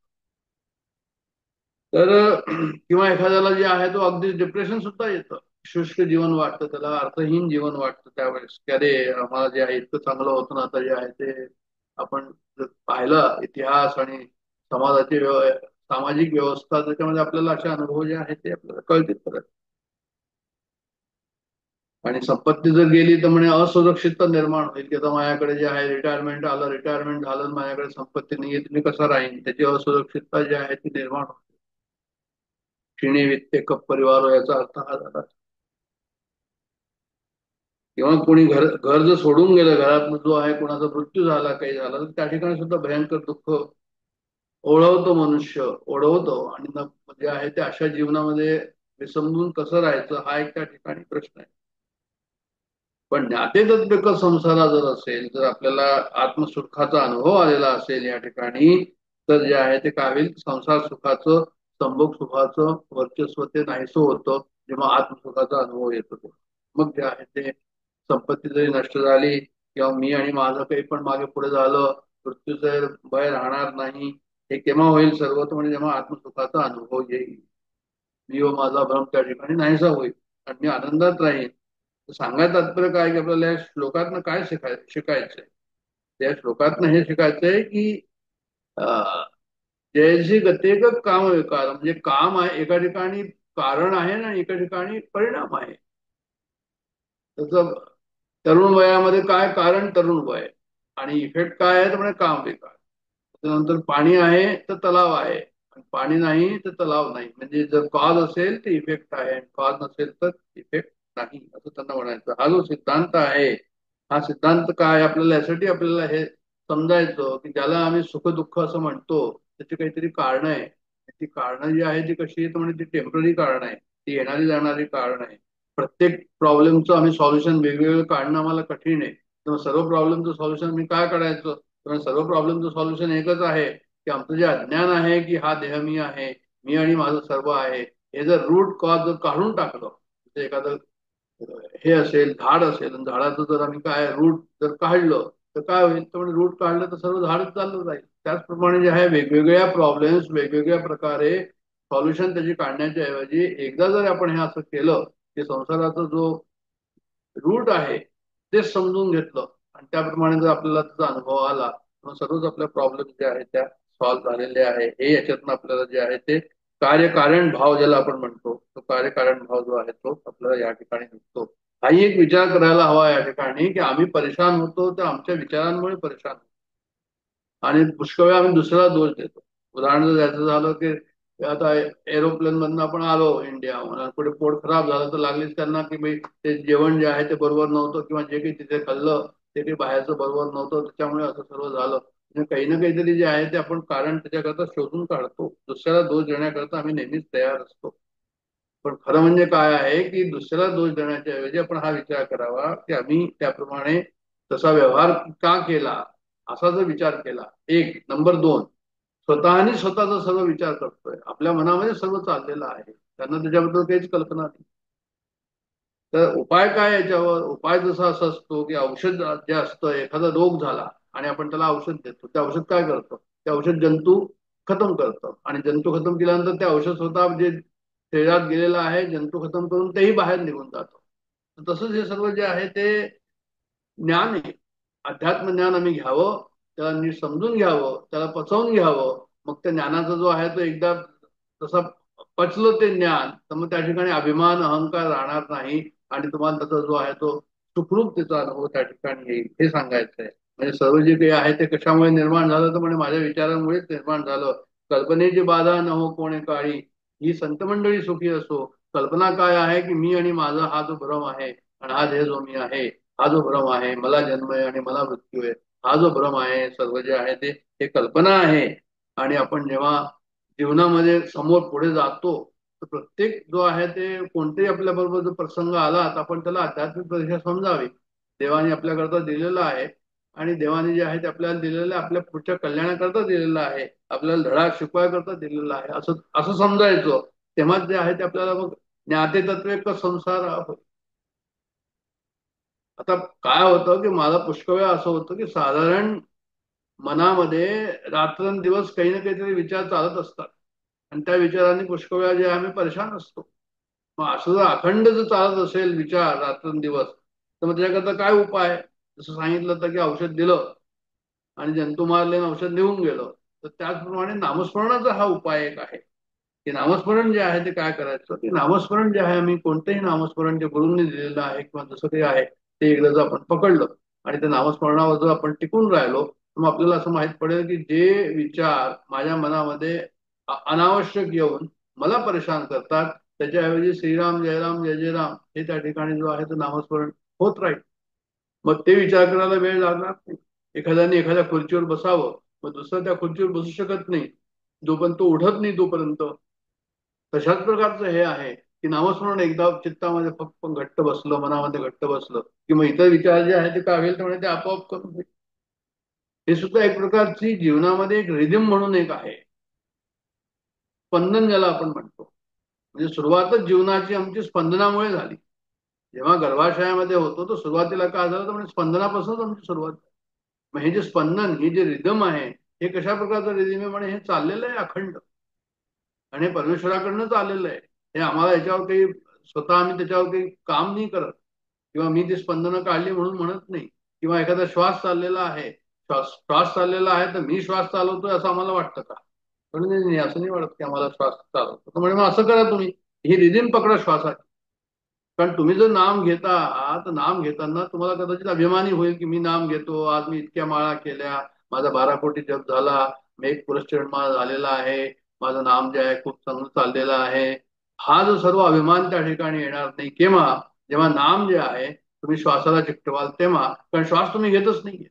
तर किंवा एखाद्याला जे आहे तो अगदी डिप्रेशन सुद्धा येतं, शुष्क जीवन वाटतं त्याला, अर्थहीन जीवन वाटतं त्यावेळेस की अरे आम्हाला जे आहे इतकं चांगलं होतं ना, आता जे आहे ते आपण जर पाहिलं इतिहास आणि समाजाची सामाजिक व्यवस्था त्याच्यामध्ये आपल्याला असे अनुभव जे आहेत ते आपल्याला कळतील परत. आणि संपत्ती जर गेली तर म्हणे असुरक्षितता निर्माण होईल की आता माझ्याकडे जे आहे रिटायरमेंट आलं, रिटायरमेंट झालं, माझ्याकडे संपत्ती नाही आहे, तुम्ही कसं राहीन, त्याची असुरक्षितता जी आहे ती निर्माण होते. क्षीणे वित्ते कप परिवार याचा अर्थ हा झाला. किंवा कोणी घर घर जर सोडून गेलं, घरात जो आहे कोणाचा मृत्यू झाला, काही झाला, तर त्या ठिकाणी सुद्धा भयंकर दुःख ओढवतो मनुष्य, ओढवतो. आणि जे आहे ते अशा जीवनामध्ये विसंबून कसं राहायचं हा एक त्या ठिकाणी प्रश्न आहे. पण ज्ञातेतत्विक संसारा जर असेल, जर आपल्याला आत्मसुखाचा अनुभव आलेला असेल या ठिकाणी, तर जे आहे ते काय होईल, संसार सुखाचं संभोग सुखाचं वर्चस्व ते नाहीसं होतं जेव्हा आत्मसुखाचा अनुभव येतो तो. मग जे आहे ते संपत्ती जरी नष्ट झाली किंवा मी आणि माझं काही पण मागे पुढे झालं, मृत्यूचं भय राहणार नाही. हे केव्हा होईल सर्व, तर म्हणजे जेव्हा आत्मसुखाचा अनुभव येईल, मी व माझा भ्रम त्या ठिकाणी नाहीसा होईल आणि मी आनंदात राहील. सांगायचं तात्पर्य काय की आपल्याला या श्लोकातनं काय शिकायचंय? त्या श्लोकातनं हे शिकायचंय की अं, जयसी गतेक काम विकार, म्हणजे काम आहे एका ठिकाणी कारण आहे ना, एका ठिकाणी परिणाम आहे. तसं तरुण वयामध्ये काय कारण, तरुण वय, आणि इफेक्ट काय आहे तर म्हणजे काम विकार. त्यानंतर पाणी आहे तर तलाव आहे, पाणी नाही तर तलाव नाही. म्हणजे जर कॉज असेल तर इफेक्ट आहे, कॉज नसेल तर इफेक्ट नाही असं त्यांना म्हणायचं. हा जो सिद्धांत आहे, हा सिद्धांत काय आपल्याला यासाठी आपल्याला हे समजायचं की ज्याला आम्ही सुख दुःख असं म्हणतो त्याची काहीतरी कारण आहे. ती कारण जी आहे ती कशी आहे तर म्हणजे ती टेम्पररी कारण आहे, ती येणारी जाणारी कारण आहे. प्रत्येक प्रॉब्लेमचं आम्ही सॉल्युशन वेगवेगळं काढणं आम्हाला कठीण आहे. तर सर्व प्रॉब्लेमचं सॉल्युशन मी काय काढायचं, तर सर्व प्रॉब्लेमचं सॉल्युशन एकच आहे की आमचं जे अज्ञान आहे की हा देह मी आहे, मी आणि माझं सर्व आहे, हे जर रूट कॉज जर काढून टाकलं, तर एखादं हे असेल झाड असेल आणि झाडाचं जर आम्ही काय रूट जर काढलं तर काय होईल, तर म्हणजे रूट काढलं तर सर्व झाड चाललं जाईल. त्याचप्रमाणे जे आहे वेगवेगळ्या प्रॉब्लेम्स वेगवेगळ्या प्रकारे सॉल्युशन त्याची काढण्याच्या ऐवजी एकदा जर आपण हे असं केलं की संसाराचा जो रूट आहे तेच समजून घेतलं आणि त्याप्रमाणे जर आपल्याला त्याचा अनुभव आला, मग सर्वच आपल्या प्रॉब्लेम जे आहेत त्या सॉल्व्ह झालेले आहे. हे याच्यातनं आपल्याला जे आहे ते कार्यकारण भाव ज्याला आपण म्हणतो, तो कार्यकारण भाव जो आहे तो आपल्याला या ठिकाणी दिसतो. हाही एक विचार करायला हवा या ठिकाणी की आम्ही परेशान होतो तर आमच्या विचारांमुळे परेशान होतो आणि पुष्कळ वेळा आम्ही दुसऱ्याला दोष देतो. उदाहरण जर द्यायचं झालं की आता एरोप्लेन मधनं आपण आलो इंडिया, पुढे पोट खराब झालं तर लागलीच त्यांना की भाई ते जेवण जे आहे ते बरोबर नव्हतं किंवा जे काही तिथे खाल्लं ते काही बाहेरचं बरोबर नव्हतं, त्याच्यामुळे असं सर्व झालं. म्हणजे काही ना काहीतरी जे आहे ते आपण कारण त्याच्याकरता शोधून काढतो. दुसऱ्याला दोष देण्याकरता आम्ही नेहमीच तयार असतो. पण खरं म्हणजे काय आहे की दुसऱ्याला दोष देण्याच्या ऐवजी आपण हा विचार करावा की आम्ही त्याप्रमाणे तसा व्यवहार का केला, असा जर विचार केला. एक नंबर 2, स्वतःनी स्वतःचा सर्व विचार करतोय, आपल्या मनामध्ये सर्व चाललेलं आहे, त्यांना त्याच्याबद्दल काहीच कल्पना नाही. तर उपाय काय याच्यावर? उपाय जसा असा असतो की औषध जे असतं, एखादा रोग झाला आणि आपण त्याला औषध देतो, ते औषध काय करतं? ते औषध जंतू खतम करतं आणि जंतू खतम केल्यानंतर ते औषध स्वतः जे शरीरात गेलेलं आहे जंतू खतम करून तेही बाहेर निघून जातं. तसंच हे सर्व जे आहे ते ज्ञान आहे. अध्यात्म ज्ञान आम्ही घ्यावं, त्याला नीट समजून घ्यावं, त्याला पचवून घ्यावं. मग त्या ज्ञानाचा जो आहे तो एकदा तसा पचलं ते ज्ञान, तर मग त्या ठिकाणी अभिमान अहंकार राहणार नाही आणि तुम्हाला त्याचा जो आहे तो सुखरूपतेचा अनुभव त्या ठिकाणी येईल, हे सांगायचं आहे. म्हणजे सर्व जे काही आहे ते कशामुळे निर्माण झालं तर म्हणजे माझ्या विचारांमुळेच निर्माण झालं. कल्पनेची बाधा न हो कोणे काळी, ही संत मंडळी सुखी असो. कल्पना काय आहे की मी आणि माझा हा जो भ्रम आहे आणि हा देह जो मी आहे, हा जो भ्रम आहे, मला जन्म आहे आणि मला मृत्यू आहे, हा जो भ्रम आहे सर्व जे आहे ते हे कल्पना आहे. आणि आपण जेव्हा जीवनामध्ये समोर पुढे जातो तर प्रत्येक जो आहे ते कोणतेही आपल्या बरोबर जो प्रसंग आला तर आपण त्याला आध्यात्मिक परीक्षा समजावी. देवाने आपल्याकरता दिलेलं आहे आणि देवाने जे आहे ते आपल्याला दिलेलं आहे, आपल्या पुढच्या कल्याणाकरता दिलेलं आहे, आपल्याला धडा शिकवायकरता दिलेला आहे, असं असं समजायचं. तेव्हाच जे आहे ते आपल्याला मग ज्ञाते तत्व संसार. आता काय होतं की मला पुष्कळ वेळा असं होतं की साधारण मनामध्ये रात्रंदिवस काही ना काहीतरी विचार चालत असतात आणि त्या विचारांनी पुष्कळ वेळा जे आम्ही परेशान असतो. मग असं जर अखंड जर चालत असेल विचार रात्रंदिवस तर मग त्याच्याकरता काय उपाय? जसं सांगितलं होतं की औषध दिलं आणि जंतू मारले आणि औषध निघून गेलं, तर त्याचप्रमाणे नामस्मरणाचा हा उपाय एक आहे की नामस्मरण जे आहे ते काय करायचं की नामस्मरण जे आहे आम्ही कोणतेही नामस्मरण जे गुरूंनी दिलेलं आहे किंवा जसं काही आहे ते एकदा जर आपण पकडलं आणि त्या नामस्मरणावर जर आपण टिकून राहिलो तर मग आपल्याला असं माहित पडेल की जे विचार माझ्या मनामध्ये अनावश्यक येऊन मला परेशान करतात त्याच्याऐवजी श्रीराम जयराम जय जय राम हे त्या ठिकाणी जो आहे तो नामस्मरण होत राहील. मग ते विचार करायला वेळ लागणार नाही. एखाद्याने एखाद्या खुर्चीवर बसावं, मग दुसरा त्या खुर्चीवर बसू शकत नाही जोपर्यंत तो उठत नाही तोपर्यंत. तशाच प्रकारचं हे आहे की नामस्मरण एकदा चित्तामध्ये फक्त घट्ट बसलं, मनामध्ये घट्ट बसलं की मग इतर विचार जे आहे ते काय होईल तर ते आपोआप करून होईल. हे सुद्धा एक प्रकारची जीवनामध्ये एक रिदम म्हणून एक आहे, स्पंदन ज्याला आपण म्हणतो. म्हणजे सुरुवातच जीवनाची आमची स्पंदनामुळे झाली. जेव्हा गर्भाशयामध्ये होतो तो सुरुवातीला काय झालं तर म्हणजे स्पंदनापासूनच आमची सुरुवात. मग हे जे स्पंदन, ही जे रिदम आहे, हे कशा प्रकारचं रिदम आहे म्हणजे हे चाललेलं आहे अखंड आणि हे परमेश्वराकडनंच आलेलं आहे. हे आम्हाला याच्यावर काही स्वतः आम्ही त्याच्यावर काही काम नाही करत किंवा मी ती स्पंदनं काढली म्हणून म्हणत नाही. किंवा एखादा श्वास चाललेला आहे, श्वास चाललेला आहे तर मी श्वास चालवतोय असं आम्हाला वाटतं का? पण नाही, असं नाही वाटत की आम्हाला श्वास चालवतो. तर म्हणजे मग असं करा तुम्ही, ही रिदम पकडा श्वासाची. कारण तुम्ही जर नाम घेता आहात तर नाम घेताना तुम्हाला कदाचित अभिमानी होईल की मी नाम घेतो, आज मी इतक्या माळा केल्या, माझा 12 कोटी जप झाला, मी एक पुरस्चरण झालेला आहे, माझं नाम जे आहे खूप चांगलं चाललेलं आहे. हा जो सर्व अभिमान त्या ठिकाणी येणार नाही. केव्हा? जेव्हा नाम जे आहे तुम्ही श्वासाला चिकटवाल तेव्हा. कारण श्वास तुम्ही घेतच नाहीये.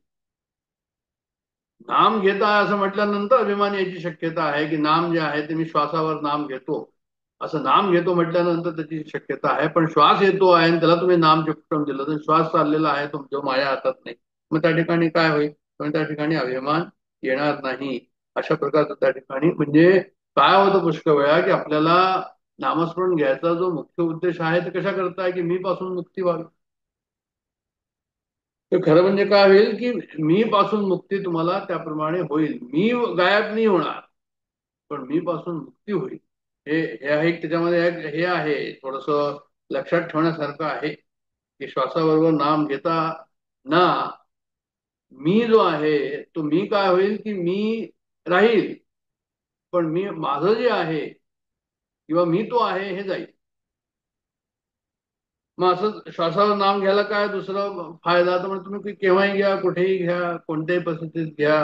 नाम घेता असं म्हटल्यानंतर अभिमान याची शक्यता आहे की नाम जे आहे ते मी श्वासावर नाम घेतो, असं नाम घेतो म्हटल्यानंतर त्याची शक्यता आहे. पण श्वास येतो आहे आणि त्याला तुम्ही नाम चिकटवून दिलं तर श्वास चाललेला आहे तो जो माझ्या हातात नाही, मग त्या ठिकाणी काय होईल? पण त्या ठिकाणी अभिमान येणार नाही. अशा प्रकारचं त्या ठिकाणी म्हणजे काय होतं पुष्कळ वेळा की आपल्याला नामस्मरण घ्यायचा जो मुख्य उद्देश आहे ते कशा करता आहे की मी पासून मुक्ती व्हावी. तर खरं म्हणजे काय होईल की मी पासून मुक्ती तुम्हाला त्याप्रमाणे होईल. मी गायब नाही होणार पण मी पासून मुक्ती होईल. हे हे आहे त्याच्यामध्ये हे आहे थोडस लक्षात ठेवण्यासारखं आहे की श्वासाबरोबर नाम घेता ना मी जो आहे तो मी काय होईल की मी राहील, पण मी माझं जे आहे किंवा मी तो आहे हे जाईल. मग असं श्वासावर नाम घ्यायला काय दुसरं फायदा, तर म्हणजे तुम्ही केव्हाही घ्या, कुठेही घ्या, कोणत्याही परिस्थितीत घ्या,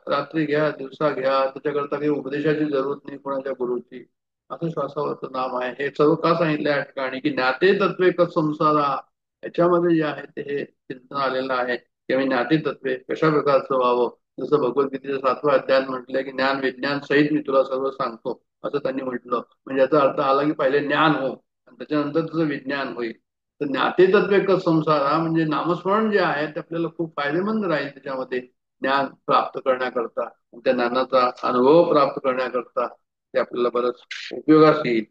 रात्री घ्या, दिवसा घ्या, त्याच्याकरता काही उपदेशाची जरूरत नाही कोणाच्या गुरुची. असं श्वासावरचं नाम आहे. हे सर्व का सांगितलं या ठिकाणी की ज्ञाते तत्वे क संसारा, याच्यामध्ये जे आहे ते हे चिंतन आलेलं आहे की आम्ही ज्ञाते तत्वे कशा प्रकारचं व्हावं. जसं भगवद्गीतेच्या 7व्या अध्यायात म्हटलंय की ज्ञान विज्ञान सहित मी तुला सर्व सांगतो, असं त्यांनी म्हटलं. म्हणजे याचा अर्थ आला की पहिले ज्ञान हो आणि त्याच्यानंतर तुझं विज्ञान होईल. तर ज्ञाते तत्वे क संसारा म्हणजे नामस्मरण जे आहे ते आपल्याला खूप फायदेमंद राहील त्याच्यामध्ये ज्ञान प्राप्त करण्याकरता, त्या ज्ञानाचा अनुभव प्राप्त करण्याकरता ते आपल्याला बरंच उपयोगास येईल.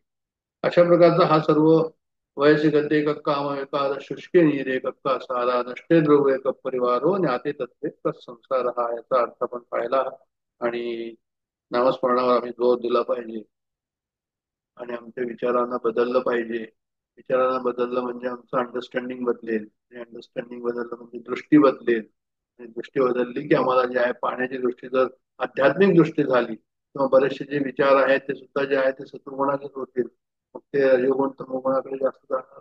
अशा प्रकारचा हा सर्व वयसिकते एक काम एकाद शुष्के नीरे कक्का सारा नष्टे द्रव एक परिवारो ज्ञाते तत्वे क संसार, हा याचा अर्थ आपण पाहिला. आणि नामस्मरणावर आम्ही जोर दिला पाहिजे आणि आमच्या विचारांना बदललं पाहिजे. विचारांना बदललं म्हणजे आमचं अंडरस्टँडिंग बदलेल, आणि अंडरस्टँडिंग बदललं म्हणजे दृष्टी बदलेल, आणि दृष्टी बदलली की आम्हाला जे आहे पाहण्याची दृष्टी जर आध्यात्मिक दृष्टी झाली किंवा बरेचसे जे विचार आहेत ते सुद्धा जे आहे ते सत्वगुणाचेच होतील. मग ते रजोगुण तमोगुणाकडे जास्त जाणार.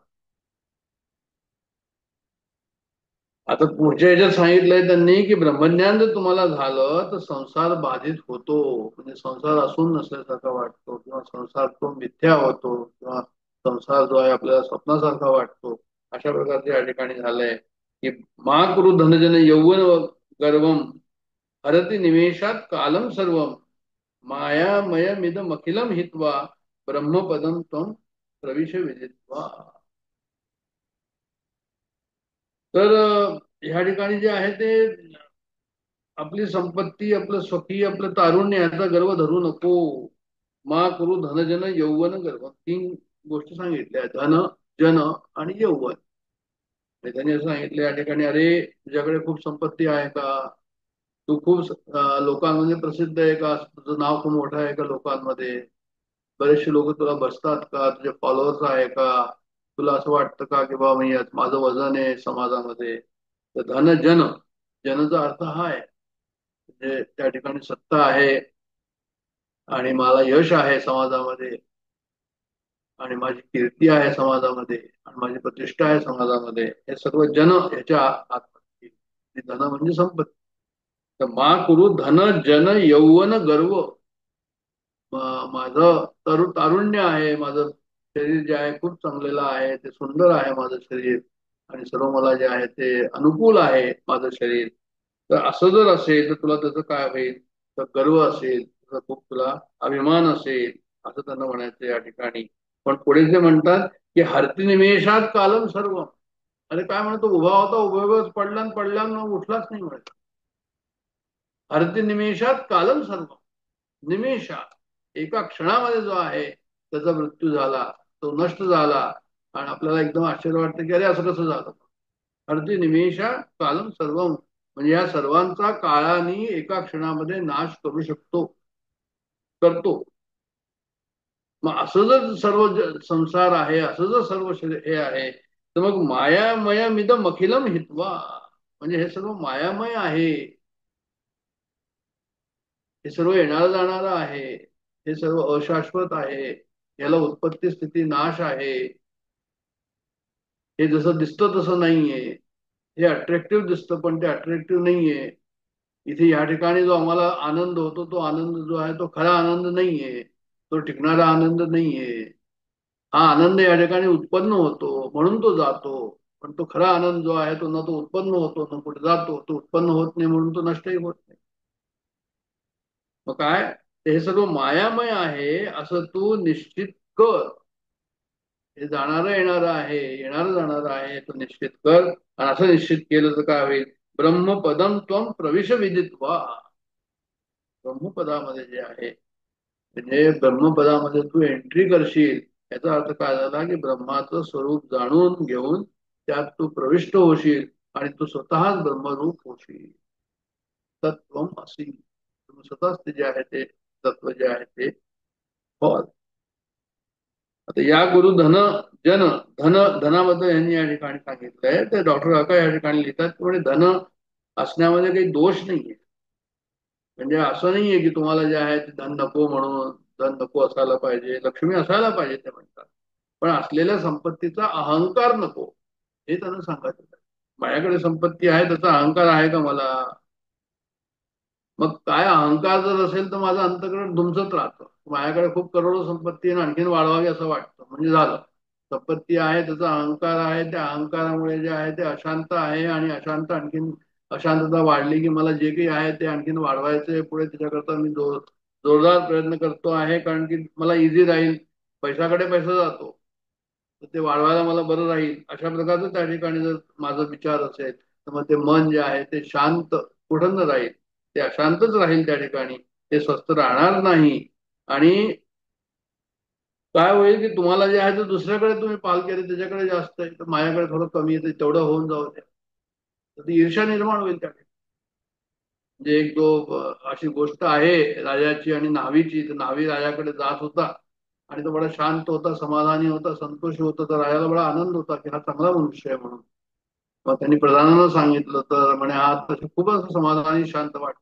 आता पुढच्या ह्याच्यात सांगितलंय त्यांनी की ब्रह्मज्ञान जर तुम्हाला झालं तर संसार बाधित होतो, म्हणजे संसार असून नसल्यासारखा वाटतो किंवा संसार तो मिथ्या होतो किंवा संसार जो आहे आपल्याला स्वप्नासारखा वाटतो. अशा प्रकारचे या ठिकाणी झालंय की मा कुरु धनजन यौवन गर्वम हरति निमेषात कालम सर्वम मायामयमिदमखिलम हित्वा ब्रह्मपदम त्वं प्रविश विदित्वा. तर ह्या ठिकाणी जे आहे ते आपली संपत्ती, आपलं स्वकीय, आपलं तारुण्य याचा गर्व धरू नको. मा करू धनजन यौवन गर्व, 3 गोष्टी सांगितल्या, धन, जन आणि यौवन. त्यांनी असं सांगितलं या ठिकाणी, अरे तुझ्याकडे खूप संपत्ती आहे का, तू खूप लोकांमध्ये प्रसिद्ध आहे का, तुझं नाव खूप मोठं आहे का लोकांमध्ये, बरेचसे लोक तुला बसतात का, तुझे फॉलोअर्स आहे का, तुला असं वाटतं का की बाबा मी माझं वजन आहे समाजामध्ये. तर धन जन, जनचा अर्थ हा आहे म्हणजे त्या ठिकाणी सत्ता आहे आणि मला यश आहे समाजामध्ये आणि माझी कीर्ती आहे समाजामध्ये आणि माझी प्रतिष्ठा आहे समाजामध्ये, हे सर्व जन ह्याच्या आतमध्ये. धन म्हणजे संपत्ती. तर मा कुरु धन जन यौवन गर्व, माझं तारुण्य आहे, माझं शरीर जे आहे खूप चांगलेलं आहे, ते सुंदर आहे माझं शरीर आणि सर्व मला जे आहे ते अनुकूल आहे माझं शरीर. तर असं जर असेल तर तुला त्याचं काय होईल, तर गर्व असेल, खूप तुला अभिमान असेल, असं त्यांना म्हणायचं या ठिकाणी. पण पुढे जे म्हणतात की हरती निमेषात कालम सर्व, अरे काय म्हणतो, उभा होता उभ्याच पडला पडला उठलाच नाही म्हणत. हरती निमेषात कालम सर्व, निमेषात एका क्षणामध्ये जो आहे त्याचा मृत्यू झाला, तो नष्ट झाला आणि आपल्याला एकदम आश्चर्य वाटतं की अरे असं कसं झालं. हरती निमेषा कालम सर्व म्हणजे या सर्वांचा काळाने एका क्षणामध्ये नाश करू शकतो, करतो. मग असं जर सर्व संसार आहे, असं जर सर्व हे आहे, तर मग मायामयमिदम अखिलम हित्वा, म्हणजे हे सर्व मायामय आहे, हे सर्व येणार जाणार आहे, हे सर्व अशाश्वत आहे, याला उत्पत्ती स्थिती नाश आहे, हे जसं दिसतं तसं नाहीये, हे अट्रॅक्टिव्ह दिसतं पण ते अट्रॅक्टिव्ह नाहीये. इथे या ठिकाणी जो आम्हाला आनंद होतो तो आनंद जो आहे तो खरा आनंद नाहीये, तो टिकणारा आनंद नाहीये. हा आनंद या ठिकाणी उत्पन्न होतो म्हणून तो जातो, पण तो खरा आनंद जो आहे तो ना तो उत्पन्न होतो ना कुठे जातो, तो उत्पन्न होत नाही म्हणून तो नष्टही होत नाही. मग काय, हे सर्व मायामय आहे असं तू निश्चित कर. हे जाणारं येणार आहे, येणारं जाणार आहे, तो निश्चित कर. आणि असं निश्चित केलं तर काय होईल, ब्रह्मपदम त्वं प्रविश विदित्वा. ब्रह्मपदामध्ये जे आहे म्हणजे ब्रह्मपदामध्ये तू एंट्री करशील, याचा अर्थ काय झाला की ब्रह्माचं स्वरूप जाणून घेऊन त्यात तू प्रविष्ट होशील आणि तू स्वतःच ब्रह्मरूप होशील. तत्वम असी, तुम्ही स्वतःच ते जे आहे ते तत्व जे आहे ते व्हाल. आता या गुरु धन जन, धनाबद्दल यांनी या ठिकाणी सांगितलंय. तर डॉक्टर काका या ठिकाणी लिहितात म्हणजे धन असण्यामध्ये काही दोष नाहीये, म्हणजे असं नाहीये की तुम्हाला जे आहे ते धन नको म्हणून धन नको असायला पाहिजे, लक्ष्मी असायला पाहिजे ते म्हणतात, पण असलेल्या संपत्तीचा अहंकार नको, हे त्यांना सांगायचं. माझ्याकडे संपत्ती आहे त्याचा अहंकार आहे का मला? मग काय अहंकार जर असेल तर माझं अंतःकरण धुमसत राहतं. माझ्याकडे खूप करोडो संपत्ती आहे आणि आणखीन वाढवावी असं वाटतं, म्हणजे झालं. संपत्ती आहे त्याचा अहंकार आहे, त्या अहंकारामुळे जे आहे ते अशांत आहे, आणि अशांत आणखीन अशांतता वाढली की मला जे काही आहे ते आणखीन वाढवायचंय पुढे, त्याच्याकरता मी जोरदार प्रयत्न करतो आहे, कारण की मला इझी राहील, पैशाकडे पैसा जातो तर ते वाढवायला मला बरं राहील, अशा प्रकारचं त्या ठिकाणी जर माझा विचार असेल तर मग ते मन जे आहे ते शांत कुठं न राहील, ते अशांतच राहील त्या ठिकाणी, ते स्वस्थ राहणार नाही. आणि काय होईल की तुम्हाला जे आहे ते दुसऱ्याकडे तुम्ही पाल केले त्याच्याकडे जास्त आहे तर माझ्याकडे थोडं कमी येते, तेवढं होऊन जाऊ द्या, तर ती ईर्ष्या निर्माण होईल त्या ठिकाणी. म्हणजे एक अशी गोष्ट आहे राजाची आणि न्हावीची. तर न्हावी राजाकडे जात होता आणि तो बडा शांत होता, समाधानी होता, संतोषी होता, तर राजाला बडा आनंद होता की हा चांगला मनुष्य आहे म्हणून. मग त्यांनी प्रधानांना सांगितलं तर म्हणे हा तसे खूपच समाधानी शांत वाटत.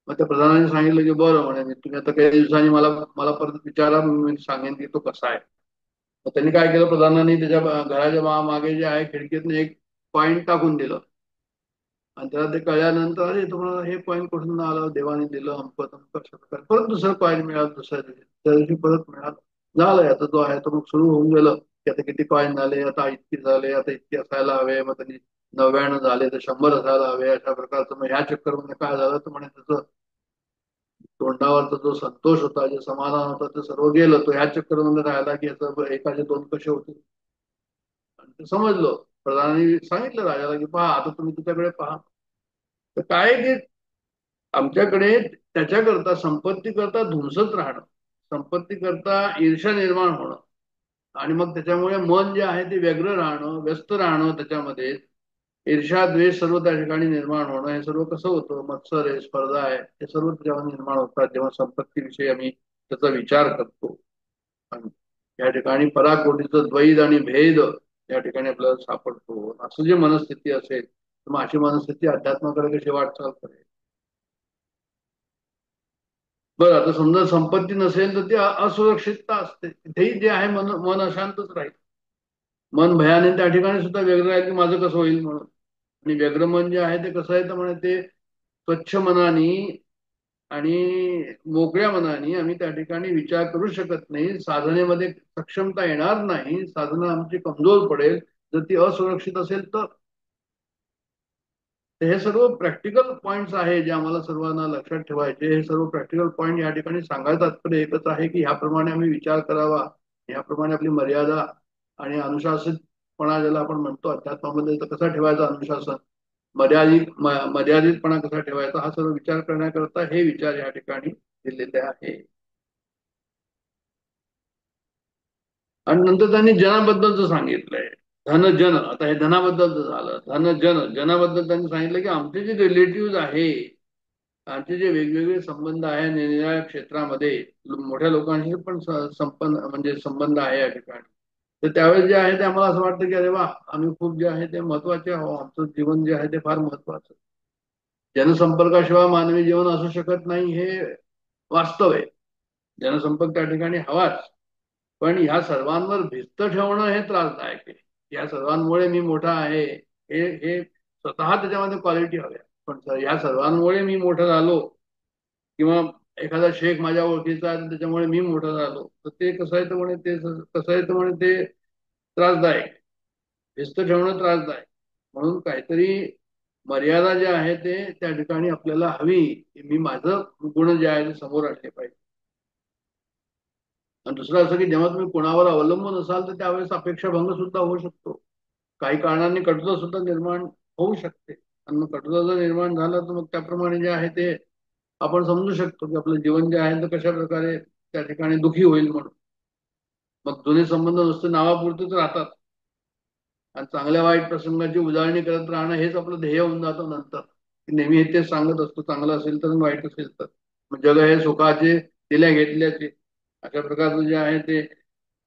मग त्या प्रधानाने सांगितलं की बरं म्हणे, मी तुम्ही आता काही दिवसांनी मला मला परत विचारा, मी सांगेन की तो कसा आहे. मग त्यांनी काय केलं, प्रधानांनी त्याच्या घराच्या मागे जे आहे खिडकीतनं एक पॉइंट टाकून दिलं, आणि त्याला ते कळल्यानंतर अरे तुम्हाला हे कॉईन कुठून आलं, देवाने दिलं अमकं तमकं अशा प्रकारे परत दुसरं कॉईन मिळालं, दुसऱ्या दिवशी त्या दिवशी परत मिळालं. झालंय आता जो आहे तो मग सुरू होऊन गेलं की आता किती कॉईन झाले, आता इतकी झाले, आता इतके असायला हवे, मग त्यांनी 99 झाले तर 100 असायला हवे, अशा प्रकारचं. मग ह्या चक्करमध्ये काय झालं तर म्हणे त्याचं तोंडावरचा जो संतोष होता, जे समाधान होतं ते सर्व गेलं. तो ह्या चक्करमध्ये राहिला की याचं एकाचे दोन कसे होते, आणि ते समजलं. प्रधानांनी सांगितलं राजाला की पहा आता तुम्ही तिच्याकडे पहा. तर काय की आमच्याकडे त्याच्याकरता संपत्ती करता धुमसत राहणं, संपत्ती करता ईर्ष्या निर्माण होणं, आणि मग त्याच्यामुळे मन जे आहे ते व्यग्र राहणं, व्यस्त राहणं, त्याच्यामध्ये ईर्ष्या द्वेष सर्व त्या ठिकाणी निर्माण होणं, हे सर्व कसं होतं, मत्सर आहे, स्पर्धा आहे, हे सर्व त्याच्यामध्ये निर्माण होतात जेव्हा संपत्तीविषयी आम्ही त्याचा विचार करतो. आणि या ठिकाणी पराकोटीचं द्वैत आणि भेद या ठिकाणी आपल्याला सापडतो. असं जी मनस्थिती असेल तर मग अशी मनस्थिती अध्यात्माकडे कशी वाटचाल करेल. बरं, आता समजा संपत्ती नसेल तर ती असुरक्षितता असते, तिथेही जे आहे मन मन अशांतच राहील. मन भयाने त्या ठिकाणी सुद्धा व्यग्र राहील की माझं कसं होईल म्हणून. आणि व्यग्र मन जे आहे ते कसं आहे तर म्हणे ते स्वच्छ मनाने आणि मोकळ्या मनाने आम्ही त्या ठिकाणी विचार करू शकत नाही, साधनेमध्ये सक्षमता येणार नाही, साधना आमची कमजोर पडेल जर ती असुरक्षित असेल तर. हे सर्व प्रॅक्टिकल पॉइंट्स आहे जे आम्हाला सर्वांना लक्षात ठेवायचे. हे सर्व प्रॅक्टिकल पॉइंट या ठिकाणी सांगायचं तात्पर्य एकच आहे की ह्याप्रमाणे आम्ही विचार करावा, ह्याप्रमाणे आपली मर्यादा आणि अनुशासितपणा ज्याला आपण म्हणतो अध्यात्मामध्ये, तर कसा ठेवायचा अनुशासन, मर्यादितपणा कसा ठेवायचा, हा सर्व विचार करण्याकरता हे विचार या ठिकाणी दिलेले आहे. आणि नंतर त्यांनी जनाबद्दलच सांगितलंय, धन जन. आता हे धनाबद्दलच झालं. धन जन, जनाबद्दल त्यांनी सांगितलं की आमचे जे रिलेटिव्ह आहे, आमचे जे वेगवेगळे संबंध आहे निरनिराळ्या क्षेत्रामध्ये, मोठ्या लोकांशी पण संपन्न म्हणजे संबंध आहे या ठिकाणी, तर त्यावेळेस जे आहे ते आम्हाला असं वाटतं की अरे वा, आम्ही खूप जे आहे ते महत्वाचे आहोत, आमचं जीवन जे आहे ते फार महत्वाचं. जनसंपर्काशिवाय मानवी जीवन असू शकत नाही, हे वास्तव आहे. जनसंपर्क त्या ठिकाणी हवाच, पण ह्या सर्वांवर भिस्त ठेवणं हे त्रासदायक आहे. या सर्वांमुळे मी मोठा आहे, हे हे स्वतः त्याच्यामध्ये क्वालिटी हव्या. पण ह्या सर्वांमुळे मी मोठं झालो, किंवा एखादा शेख माझ्या ओळखीचा आहे त्याच्यामुळे मी मोठा झालो, तर ते कसं आहे तर म्हणे ते कसं आहे तर म्हणे ते त्रासदायक, भिस्त ठेवणं त्रासदायक. म्हणून काहीतरी मर्यादा जे आहे ते त्या ठिकाणी आपल्याला हवी, मी माझं गुण जे आहे ते समोर आणले पाहिजे. आणि दुसरं असं की जेव्हा तुम्ही कोणावर अवलंबून असाल तर त्यावेळेस अपेक्षाभंग सुद्धा होऊ शकतो, काही कारणांनी कटुता सुद्धा निर्माण होऊ शकते. आणि मग कटुता जर निर्माण झालं तर मग त्याप्रमाणे जे आहे ते आपण समजू शकतो की आपलं जीवन जे आहे ते कशा प्रकारे त्या ठिकाणी दुखी होईल म्हणून. मग जुने संबंध नुसते नावापुरतेच राहतात, आणि चांगल्या वाईट प्रसंगाची उजळणी करत राहणं हेच आपलं ध्येय होऊन जातं नंतर. नेहमी हे तेच सांगत असतो, चांगलं असेल तर वाईट असेल तर. मग जग हे सुखाचे दिल्या घेतल्याचे, अशा प्रकारचं जे आहे ते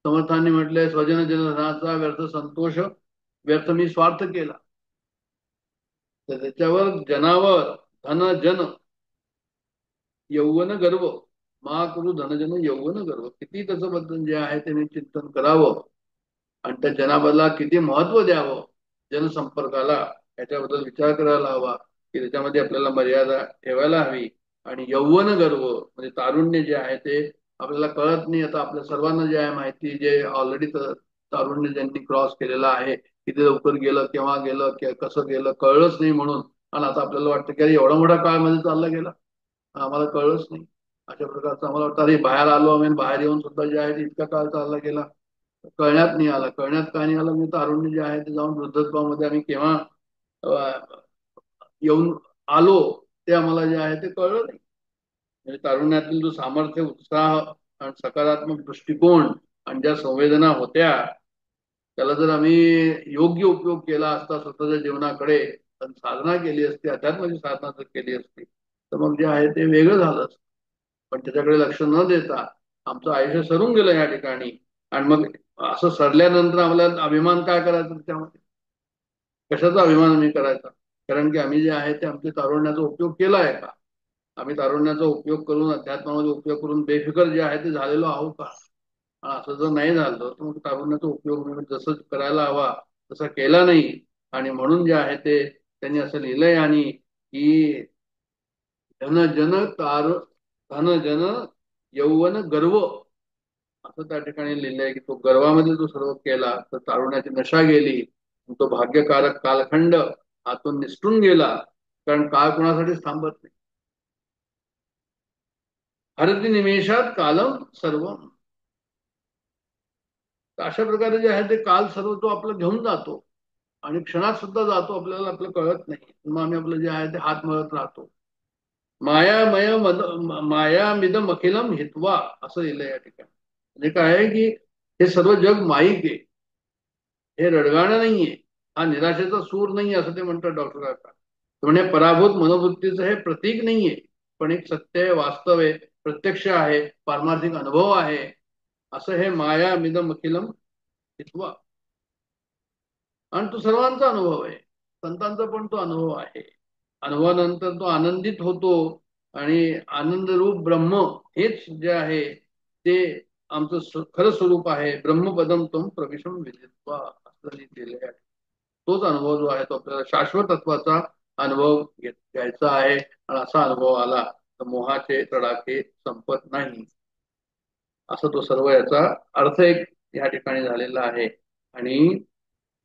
समर्थांनी म्हटलंय, स्वजन जनधनाचा व्यर्थ संतोष, व्यर्थ मी स्वार्थ केला. तर त्याच्यावर जनावर धन जन यौवन गर्व, मा करू धनजन यौवन गर्व, किती त्याचं बद्दल जे आहे ते मी चिंतन करावं आणि त्या जनाबाला किती महत्व द्यावं, जनसंपर्काला याच्याबद्दल विचार करायला हवा की त्याच्यामध्ये आपल्याला मर्यादा ठेवायला हवी. आणि यौवन गर्व म्हणजे तारुण्य जे आहे ते आपल्याला कळत नाही. आता आपल्या सर्वांना जे आहे माहिती, जे ऑलरेडी तारुण्य ज्यांनी क्रॉस केलेलं आहे, किती लवकर गेलं, केव्हा गेलं, कसं गेलं कळलंच नाही म्हणून. आणि आता आपल्याला वाटतं की अरे एवढा मोठा काळ मध्ये चालला गेला, आम्हाला कळलंच नाही. अशा प्रकारचं आम्हाला वाटतं अरे बाहेर आलो आम्ही, बाहेर येऊन सुद्धा जे आहे ते इतका काळ चालला गेला, कळण्यात नाही आला. कळण्यात का नाही आलं, मी तारुण्य जे आहे ते जाऊन वृद्धत्वामध्ये आम्ही केव्हा येऊन आलो ते आम्हाला जे आहे ते कळलं नाही. म्हणजे तारुण्यातील जो सामर्थ्य, उत्साह आणि सकारात्मक दृष्टिकोन आणि ज्या संवेदना होत्या, त्याला जर आम्ही योग्य उपयोग केला असता स्वतःच्या जीवनाकडे, साधना केली असती, अध्यात्माची साधना जर केली असती, तर मग जे आहे ते वेगळं झालं असतं. पण त्याच्याकडे लक्ष न देता आमचं आयुष्य सरून गेलं या ठिकाणी. आणि मग असं सरल्यानंतर आम्हाला अभिमान काय करायचा त्याच्यामध्ये, कशाचा अभिमान आम्ही करायचा? कारण की आम्ही जे आहे ते आमच्या तारुण्याचा उपयोग केला आहे का? आम्ही तारुण्याचा उपयोग करून, अध्यात्मामध्ये उपयोग करून बेफिकर जे आहे ते झालेलो आहोत का? असं जर नाही झालं तर मग तारुण्याचा उपयोग मी जसं करायला हवा तसा केला नाही. आणि म्हणून जे आहे ते त्यांनी असं लिहिलंय आणि की धन जन तार धन जन यौवन गर्व, असं त्या ठिकाणी लिहिलंय की तो गर्वामध्ये जो सर्व केला तर तारुण्याची नशा गेली, तो भाग्यकारक कालखंड हातून निसटून गेला. कारण काळ कुणासाठीच थांबत नाही. हरती निमेषात कालम सर्व, अशा प्रकारे जे आहे ते काल सर्व तो आपलं घेऊन जातो आणि क्षणात सुद्धा जातो, आपल्याला आपलं कळत नाही. मग आम्ही आपलं जे आहे ते हात मळत राहतो. मायामय मायामिदम अखिलम हित्वा, असं लिहिलंय या ठिकाणी. म्हणजे काय आहे की हे सर्व जग माईक आहे, हे रडगाणं नाहीये, हा निराशेचा सूर नाहीये, असं ते म्हणतात डॉक्टर काका. म्हणजे पराभूत मनोवृत्तीचं हे प्रतीक नाहीये, पण एक सत्य आहे, वास्तव आहे, प्रत्यक्ष आहे, पारमार्थिक अनुभव आहे. असं हे माया मिदम अखिलम हित्वा. आणि तो सर्वांचा अनुभव आहे, संतांचा पण तो अनुभव आहे. अनुभवानंतर तो आनंदित होतो आणि आनंदरूप ब्रह्म हेच जे आहे ते आमचं खरं स्वरूप आहे. ब्रह्मपदम तुम प्रविशम विदित्वा, असं लिहिलेलं आहे. तोच अनुभव जो आहे तो आपल्याला शाश्वत तत्वाचा अनुभव घ्यायचा आहे. आणि असा अनुभव आला तर मोहाचे तडाखे संपत नाही, असं तो सर्व याचा अर्थ एक या ठिकाणी झालेला आहे. आणि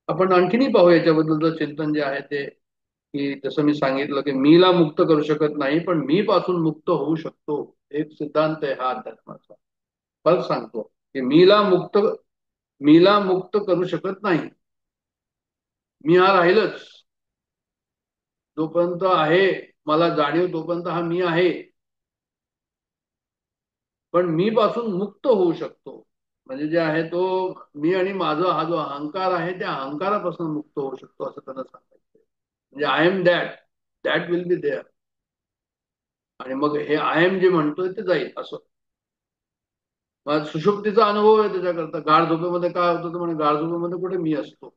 आपण आणखीनही पाहू याच्याबद्दलचं चिंतन जे आहे ते, की जसं मी सांगितलं की मीला मुक्त करू शकत नाही, पण मी पासून मुक्त होऊ शकतो. एक सिद्धांत आहे हा अध्यात्माचा. फरक सांगतो की मीला मुक्त करू शकत नाही. मी हा राहीलच जोपर्यंत आहे, मला जाणीव तोपर्यंत हा मी आहे. पण मी पासून मुक्त होऊ शकतो म्हणजे जे आहे तो मी आणि माझा हा जो अहंकार आहे त्या अहंकारापासून मुक्त होऊ शकतो, असं त्यांना सांगायचं. म्हणजे I am that, that will be there. आणि मग हे आय एम जे म्हणतोय ते जाईल असं. मग सुषुप्तीचा अनुभव आहे त्याच्याकरता. गाढ झोपेमध्ये काय होतं, म्हणे गाढ झोपेमध्ये कुठे मी असतो,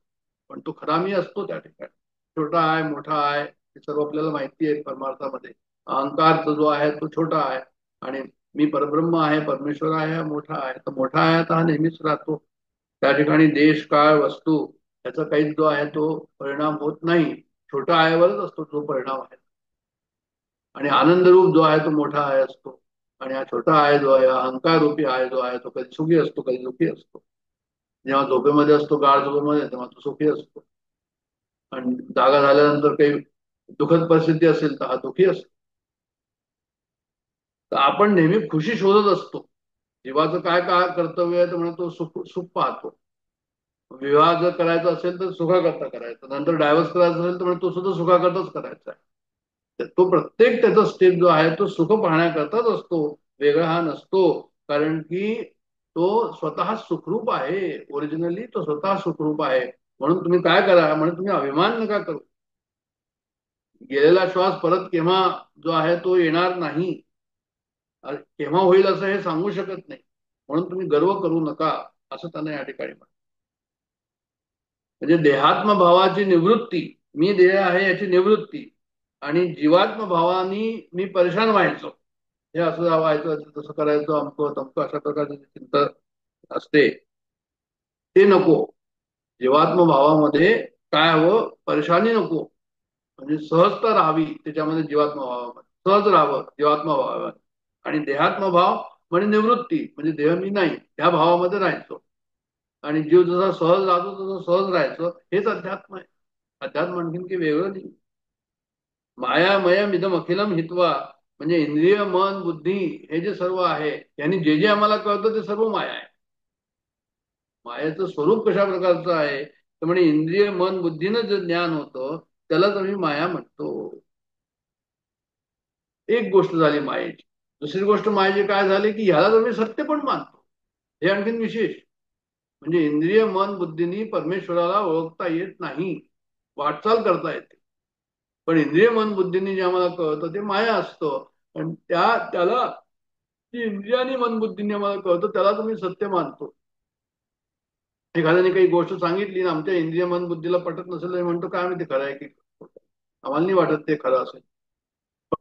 पण तो खरा मी असतो त्या ठिकाणी. छोटा आहे, मोठा आहे, हे सर्व आपल्याला माहिती आहे परमार्थामध्ये. अहंकार जो आहे तो छोटा आहे आणि मी परब्रह्म आहे, परमेश्वर आहे, हा मोठा आहे. तर मोठा आहे तर हा नेहमीच राहतो त्या ठिकाणी. देश काळ वस्तू याचा काहीच जो आहे तो परिणाम होत नाही. छोटा आहेवरच असतो जो परिणाम आहे. आणि आनंद रूप जो आहे तो मोठा आहे असतो. आणि हा छोटा आहे जो आहे, अहंकार रूपी आहे जो आहे, तो कधी सुखी असतो कधी दुःखी असतो. जेव्हा झोपेमध्ये असतो गाढ झोपेमध्ये तेव्हा तो सुखी असतो, आणि जागा झाल्यानंतर काही दुःखद परिस्थिती असेल तर हा दुःखी असतो. तर आपण नेहमी खुशी शोधत असतो. जीवाचं काय काय कर्तव्य आहे तर म्हणजे तो सुख सुख पाहतो. विवाह जर करायचा असेल तर सुखाकरता करायचा, नंतर डायव्हर्स करायचा असेल तर म्हणजे तो सुद्धा सुखाकरताच करायचा आहे. तो प्रत्येक त्याचा स्टेप जो आहे तो सुख पाहण्याकरताच असतो, वेगळा हा नसतो. कारण की तो स्वतः सुखरूप आहे. ओरिजिनली तो स्वतः सुखरूप आहे. म्हणून तुम्ही काय करा, म्हणून तुम्ही अभिमान नका करू. गेलेला श्वास परत केव्हा जो आहे तो येणार नाही, केव्हा होईल असं हे सांगू शकत नाही. म्हणून तुम्ही गर्व करू नका, असं त्यांना या ठिकाणी म्हणतात. म्हणजे देहात्म भावाची निवृत्ती, मी देह आहे याची निवृत्ती, आणि जीवात्म भावानी मी परेशान व्हायचो, हे असं व्हायचं तसं करायचं अमकं तमकं अशा प्रकारची चिंता असते ते नको. जीवात्म भावामध्ये काय हवं, परेशानी नको, म्हणजे सहजता राहावी त्याच्यामध्ये जीवात्म भावामध्ये, सहज राहावं जीवात्म भावामध्ये. आणि देहात्म भाव म्हणजे निवृत्ती, म्हणजे देह मी नाही त्या भावामध्ये राहायचो. आणि जीव जसा सहज राहतो तसं सहज राहायचं, हेच अध्यात्म आहे. अध्यात्म आणखीन की वेगळं नाही. मायामयम इदम अखिलम हित्वा, म्हणजे इंद्रिय मन बुद्धी हे जे सर्व आहे यांनी जे जे आम्हाला कळतं ते सर्व माया आहे. मायाचं स्वरूप कशा प्रकारचं आहे तर म्हणजे इंद्रिय मन बुद्धीनं जे ज्ञान होतं त्यालाच आम्ही माया म्हणतो. एक गोष्ट झाली मायेची. दुसरी गोष्ट मायेची काय झाली की ह्याला आम्ही सत्य पण मानतो, हे आणखीन विशेष. म्हणजे इंद्रिय मन बुद्धीनी परमेश्वराला ओळखता येत नाही, वाटचाल करता येते. पण इंद्रिय मन बुद्धीने जे आम्हाला कळतं ते माया असतं. आणि त्याला जी इंद्रियानी मन बुद्धीने आम्हाला कळतं त्याला तुम्ही सत्य मानतो. एखाद्याने काही गोष्ट सांगितली ना आमच्या इंद्रिय मन बुद्धीला पटत नसेल म्हणतो काय माहिती खरं आहे की आम्हाला नाही वाटत ते खरं असेल.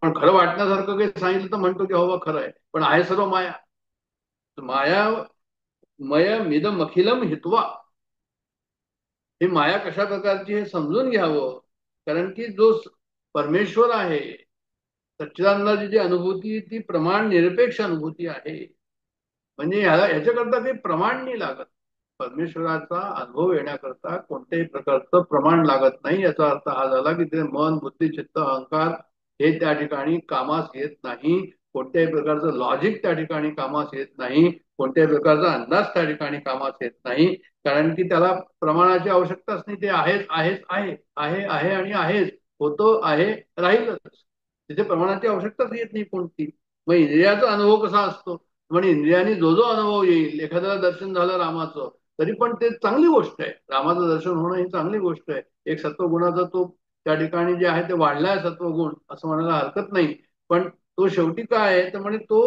पण खरं वाटण्यासारखं काही सांगितलं तर म्हणतो की हो खरं आहे, पण आहे सर्व माया. माया मय मिदम अखिलम हित्वा, ही माया कशा प्रकारची हे समजून घ्यावं. कारण की जो परमेश्वर आहे सच्चिदानंदाची जी अनुभूती ती प्रमाण निरपेक्ष अनुभूती आहे. म्हणजे ह्याच्याकरता काही प्रमाण नाही लागत. परमेश्वराचा अनुभव येण्याकरता कोणत्याही प्रकारचं प्रमाण लागत नाही. याचा अर्थ हा झाला की ते मन बुद्धी चित्त अहंकार हे त्या ठिकाणी कामास येत नाही. कोणत्याही प्रकारचं लॉजिक त्या ठिकाणी कामास येत नाही. कोणत्याही प्रकारचा अंदाज त्या ठिकाणी कामास येत नाही. कारण की त्याला प्रमाणाची आवश्यकताच नाही. ते आहेच आहेच आहे आहे आहे आणि आहेच, होतं आहे राहीलच. तिथे प्रमाणाची आवश्यकताच येत नाही कोणती. मग इंद्रियाचा अनुभव कसा असतो म्हणजे इंद्रियांनी जो जो अनुभव येईल, एखाद्याला दर्शन झालं रामाचं तरी पण ते चांगली गोष्ट आहे. रामाचं दर्शन होणं ही चांगली गोष्ट आहे. एक सत्वगुणाचा तो त्या ठिकाणी जे आहे ते वाढलाय सत्वगुण असं म्हणायला हरकत नाही. पण तो शेवटी काय आहे तर म्हणजे तो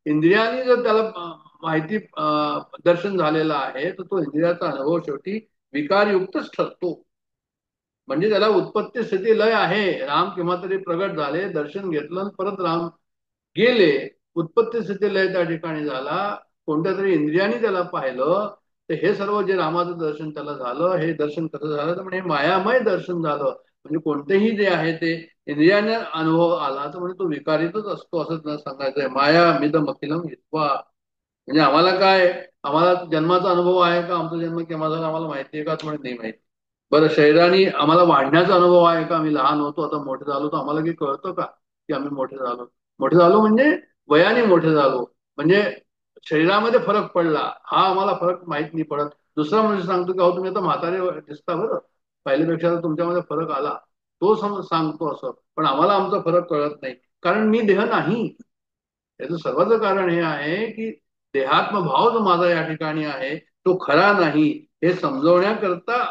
इंद्रियांनी जर त्याला माहिती दर्शन झालेलं आहे तर तो इंद्रियाचा अनुभव शेवटी विकारयुक्तच ठरतो. म्हणजे त्याला उत्पत्ती स्थिती लय आहे. राम केव्हा तरी प्रगट झाले, दर्शन घेतलं, परत राम गेले. उत्पत्ती स्थिती लय त्या ठिकाणी झाला. कोणत्या तरी इंद्रियांनी त्याला पाहिलं तर हे सर्व जे रामाचं दर्शन त्याला झालं, हे दर्शन कसं झालं तर म्हणजे मायामय दर्शन झालं. म्हणजे कोणतेही जे आहे ते इंद्रियाने अनुभव आला तर म्हणजे तो विकारीतच असतो असं त्यांना सांगायचंय. माया मिदम अखिलम हित्वा, म्हणजे आम्हाला काय, आम्हाला जन्माचा अनुभव आहे का, आमचा जन्म केव्हा झाला आम्हाला माहिती आहे का म्हणजे नाही माहिती. बरं शरीराने आम्हाला वाढण्याचा अनुभव आहे का, आम्ही लहान होतो आता मोठे झालो तर आम्हाला काही कळतं का की आम्ही मोठे झालो. मोठे झालो म्हणजे वयाने मोठे झालो, म्हणजे शरीरामध्ये फरक पडला हा आम्हाला फरक माहित नाही पडत. दुसरा म्हणजे सांगतो की अहो तुम्ही आता म्हातारे दिसता बरं, पहिल्यापेक्षा तुमच्यामध्ये फरक आला, तो सांगतो असं. पण आम्हाला आमचा फरक कळत नाही कारण मी देह नाही. याचं सर्वांचं कारण हे आहे की देहात्म भाव जो माझा या ठिकाणी आहे तो खरा नाही हे समजवण्याकरता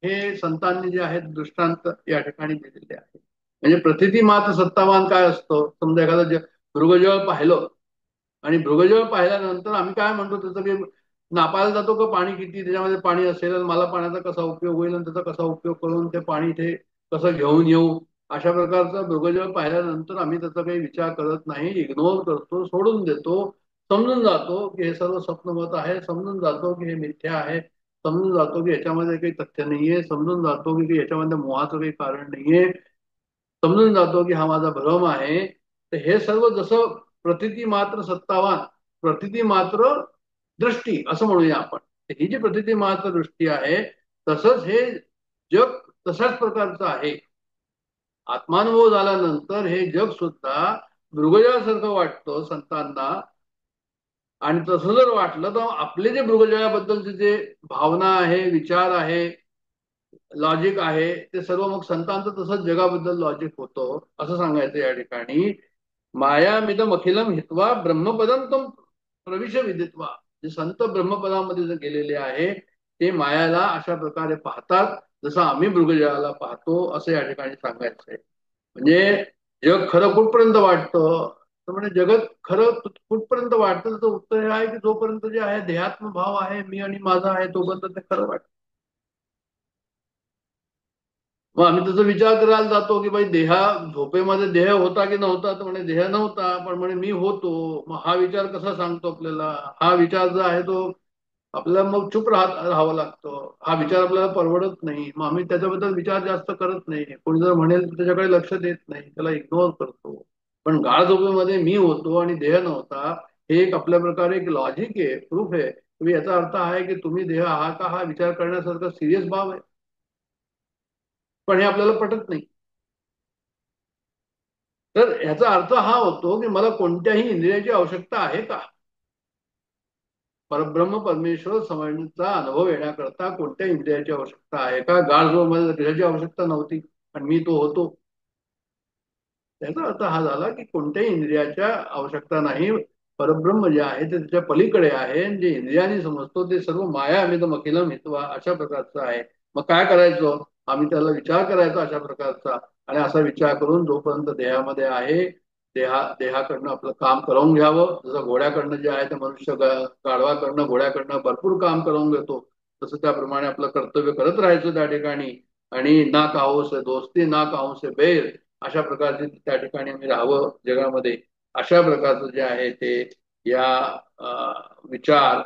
हे संतांनी जे आहेत दृष्टांत या ठिकाणी दिलेले आहे. म्हणजे प्रतिती मात्र सत्तावान काय असतं, समजा एखादं मृगजळ पाहिलं आणि मृगजळ पाहिल्यानंतर आम्ही काय म्हणतो त्याचं की नापायला जातो का पाणी किती त्याच्यामध्ये पाणी असेल आणि मला पाण्याचा कसा उपयोग होईल आणि त्याचा कसा उपयोग करून ते पाणी इथे कसं घेऊन येऊ. अशा प्रकारचा मृगजळ पाहिल्यानंतर आम्ही त्याचा काही विचार करत नाही, इग्नोर करतो, सोडून देतो. समजून जातो की हे सर्व स्वप्नवत आहे, समजून जातो की हे मिथ्या आहे, समजून जातो की याच्यामध्ये काही तथ्य नाहीये, समजून जातो की याच्यामध्ये मोहाचं काही कारण नाहीये, समजून जातो की हा माझा भ्रम आहे. तर हे सर्व जसं प्रतिती मात्र सत्तावान, प्रतिती मात्र दृष्टी असं म्हणूया आपण. ही जी प्रतिती मात्र दृष्टी आहे तसंच हे जग तशाच प्रकारचं आहे. आत्मानुभव झाल्यानंतर हे जग सुद्धा मृगजळासारखं वाटतं संतांना. आणि तसं जर वाटलं तर आपले जे मृगजळाबद्दलचे जे भावना आहे, विचार आहे, लॉजिक आहे ते सर्व मग संतांचं तसंच जगाबद्दल लॉजिक होतं असं सांगायचं या ठिकाणी. मायामिदम अखिलम हित्वा ब्रह्मपदम तम प्रविश विदित्वा, जे संत ब्रह्मपदामध्ये जे गेलेले आहे ते मायाला अशा प्रकारे पाहतात जसं आम्ही मृगजळाला पाहतो असं या ठिकाणी सांगायचंय. म्हणजे जग खरं कुठपर्यंत वाटतं तर म्हणजे जगत खरं कुठपर्यंत वाटतं त्याचं उत्तर हे आहे की जोपर्यंत जे आहे देहात्म भाव आहे मी आणि माझा आहे तोपर्यंत ते खरं वाटतं. मग आम्ही त्याचा विचार करायला जातो की बाई झोपेमध्ये देह होता की नव्हता, तर म्हणे देह नव्हता, पण म्हणे मी होतो. मग हा विचार कसा सांगतो आपल्याला? हा विचार जो आहे तो आपल्याला मग चूप राहावं लागतं. हा विचार आपल्याला परवडत नाही. मग आम्ही त्याच्याबद्दल विचार जास्त करत नाही. कोणी जर म्हणेल तर त्याच्याकडे लक्ष देत नाही, त्याला इग्नोर करतो. पण गाढ झोपेमध्ये मी होतो आणि देह नव्हता, हे एक आपल्या प्रकारे एक लॉजिक आहे, प्रूफ आहे. तुम्ही याचा अर्थ आहे की तुम्ही देह आहात का, हा विचार करण्यासारखा सिरियस भाव आहे. पण हे आपल्याला पटत नाही. तर ह्याचा अर्थ हा होतो की मला कोणत्याही इंद्रियाची आवश्यकता आहे का? परब्रह्म परमेश्वर समजण्याचा अनुभव येण्याकरता कोणत्या इंद्रियाची आवश्यकता आहे का? गाढ झोपेमध्ये देहाची आवश्यकता नव्हती आणि मी तो होतो. त्याचा अर्थ हा झाला की कोणत्याही इंद्रियाच्या आवश्यकता नाही. परब्रह्म जे आहे ते त्याच्या पलीकडे आहे. जे इंद्रियाने समजतो ते सर्व माया अमित मखिलम हित्वा अशा प्रकारचं आहे. मग काय करायचं? आम्ही त्याला विचार करायचा अशा प्रकारचा, आणि असा विचार करून जोपर्यंत देहामध्ये आहे, देहाकडनं आपलं काम करून घ्यावं. जसं घोड्याकडनं जे आहे ते मनुष्य गाढवाकडनं घोड्याकडनं भरपूर काम करून घेतो, तसं त्याप्रमाणे आपलं कर्तव्य करत राहायचं त्या ठिकाणी. आणि ना काहो से दोस्ती ना काहो से बैर, अशा प्रकारचे त्या ठिकाणी आम्ही राहावं जगामध्ये. अशा प्रकारचं जे आहे ते या विचार